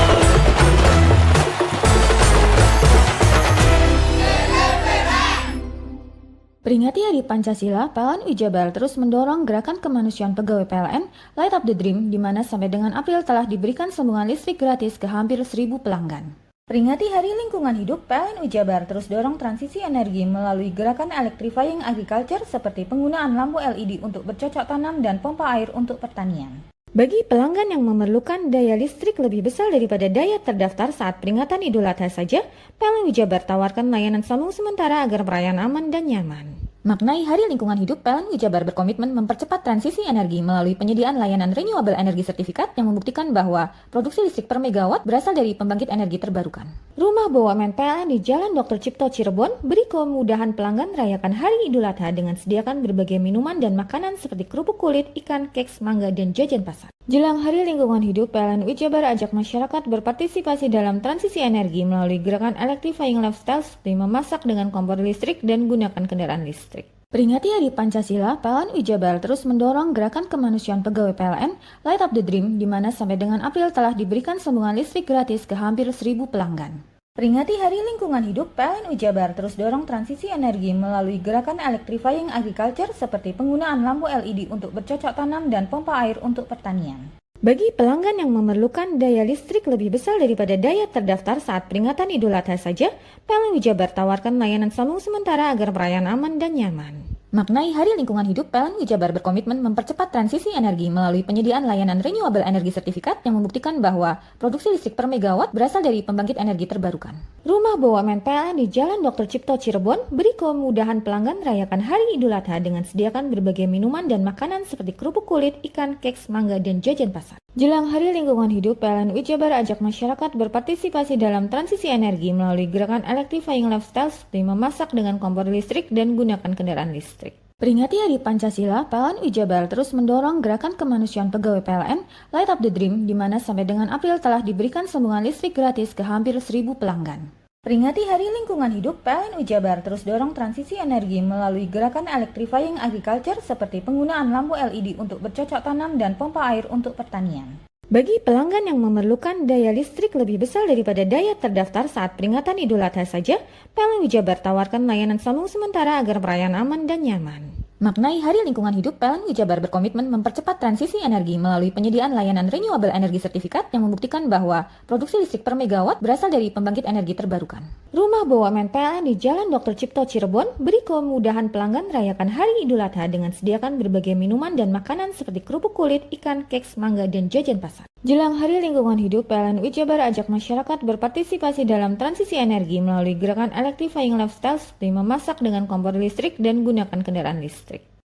[SPEAKER 2] Peringati Hari Pancasila, PLN Jabar terus mendorong gerakan kemanusiaan pegawai PLN Light Up the Dream, di mana sampai dengan April telah diberikan sambungan listrik gratis ke hampir 1.000 pelanggan. Peringati Hari Lingkungan Hidup, PLN Jabar terus dorong transisi energi melalui gerakan electrifying agriculture seperti penggunaan lampu LED untuk bercocok tanam dan pompa air untuk pertanian. Bagi pelanggan yang memerlukan daya listrik lebih besar daripada daya terdaftar saat peringatan Idul Adha saja, PLN Wijabar tawarkan layanan sambung sementara agar perayaan aman dan nyaman. Maknai Hari Lingkungan Hidup, PLN Wijabar berkomitmen mempercepat transisi energi melalui penyediaan layanan renewable energy sertifikat yang membuktikan bahwa produksi listrik per megawatt berasal dari pembangkit energi terbarukan. Rumah BUMN PLN di Jalan Dr. Cipto Cirebon beri kemudahan pelanggan merayakan Hari Idul Adha dengan sediakan berbagai minuman dan makanan seperti kerupuk kulit, ikan, keks, mangga, dan jajan pasar. Jelang Hari Lingkungan Hidup, PLN Wijabar ajak masyarakat berpartisipasi dalam transisi energi melalui gerakan electrifying lifestyle seperti memasak dengan kompor listrik dan gunakan kendaraan listrik. Peringati Hari Pancasila, PLN Wijabar terus mendorong gerakan kemanusiaan pegawai PLN Light Up the Dream, di mana sampai dengan April telah diberikan sambungan listrik gratis ke hampir 1.000 pelanggan. Peringati Hari Lingkungan Hidup, PLN Wijabar terus dorong transisi energi melalui gerakan electrifying agriculture seperti penggunaan lampu LED untuk bercocok tanam dan pompa air untuk pertanian. Bagi pelanggan yang memerlukan daya listrik lebih besar daripada daya terdaftar saat peringatan Idul Adha saja, PLN Wijabar tawarkan layanan sambung sementara agar perayaan aman dan nyaman. Maknai Hari Lingkungan Hidup, PLN Wijabar berkomitmen mempercepat transisi energi melalui penyediaan layanan renewable energy sertifikat yang membuktikan bahwa produksi listrik per megawatt berasal dari pembangkit energi terbarukan. Rumah BUMN PLN di Jalan Dr. Cipto Cirebon beri kemudahan pelanggan merayakan Hari Idul Adha dengan sediakan berbagai minuman dan makanan seperti kerupuk kulit, ikan, keks, mangga, dan jajan pasar. Jelang Hari Lingkungan Hidup, PLN Wijabar ajak masyarakat berpartisipasi dalam transisi energi melalui gerakan electrifying lifestyle seperti memasak dengan kompor listrik dan gunakan kendaraan listrik. Peringati Hari Pancasila, PLN Wijabar terus mendorong gerakan kemanusiaan pegawai PLN Light Up the Dream, di mana sampai dengan April telah diberikan sambungan listrik gratis ke hampir 1.000 pelanggan. Peringati Hari Lingkungan Hidup, PLN Wijabar terus dorong transisi energi melalui gerakan electrifying agriculture seperti penggunaan lampu LED untuk bercocok tanam dan pompa air untuk pertanian. Bagi pelanggan yang memerlukan daya listrik lebih besar daripada daya terdaftar saat peringatan Idul Adha saja, PLN Wijabar tawarkan layanan sambung sementara agar perayaan aman dan nyaman. Maknai Hari Lingkungan Hidup, PLN Wijabar berkomitmen mempercepat transisi energi melalui penyediaan layanan renewable energy sertifikat yang membuktikan bahwa produksi listrik per megawatt berasal dari pembangkit energi terbarukan. Rumah BUMN PLN di Jalan Dr. Cipto Cirebon beri kemudahan pelanggan merayakan Hari Idul Adha dengan sediakan berbagai minuman dan makanan seperti kerupuk kulit, ikan, keks, mangga, dan jajan pasar. Jelang Hari Lingkungan Hidup, PLN Wijabar ajak masyarakat berpartisipasi dalam transisi energi melalui gerakan electrifying lifestyle seperti memasak dengan kompor listrik dan gunakan kendaraan listrik.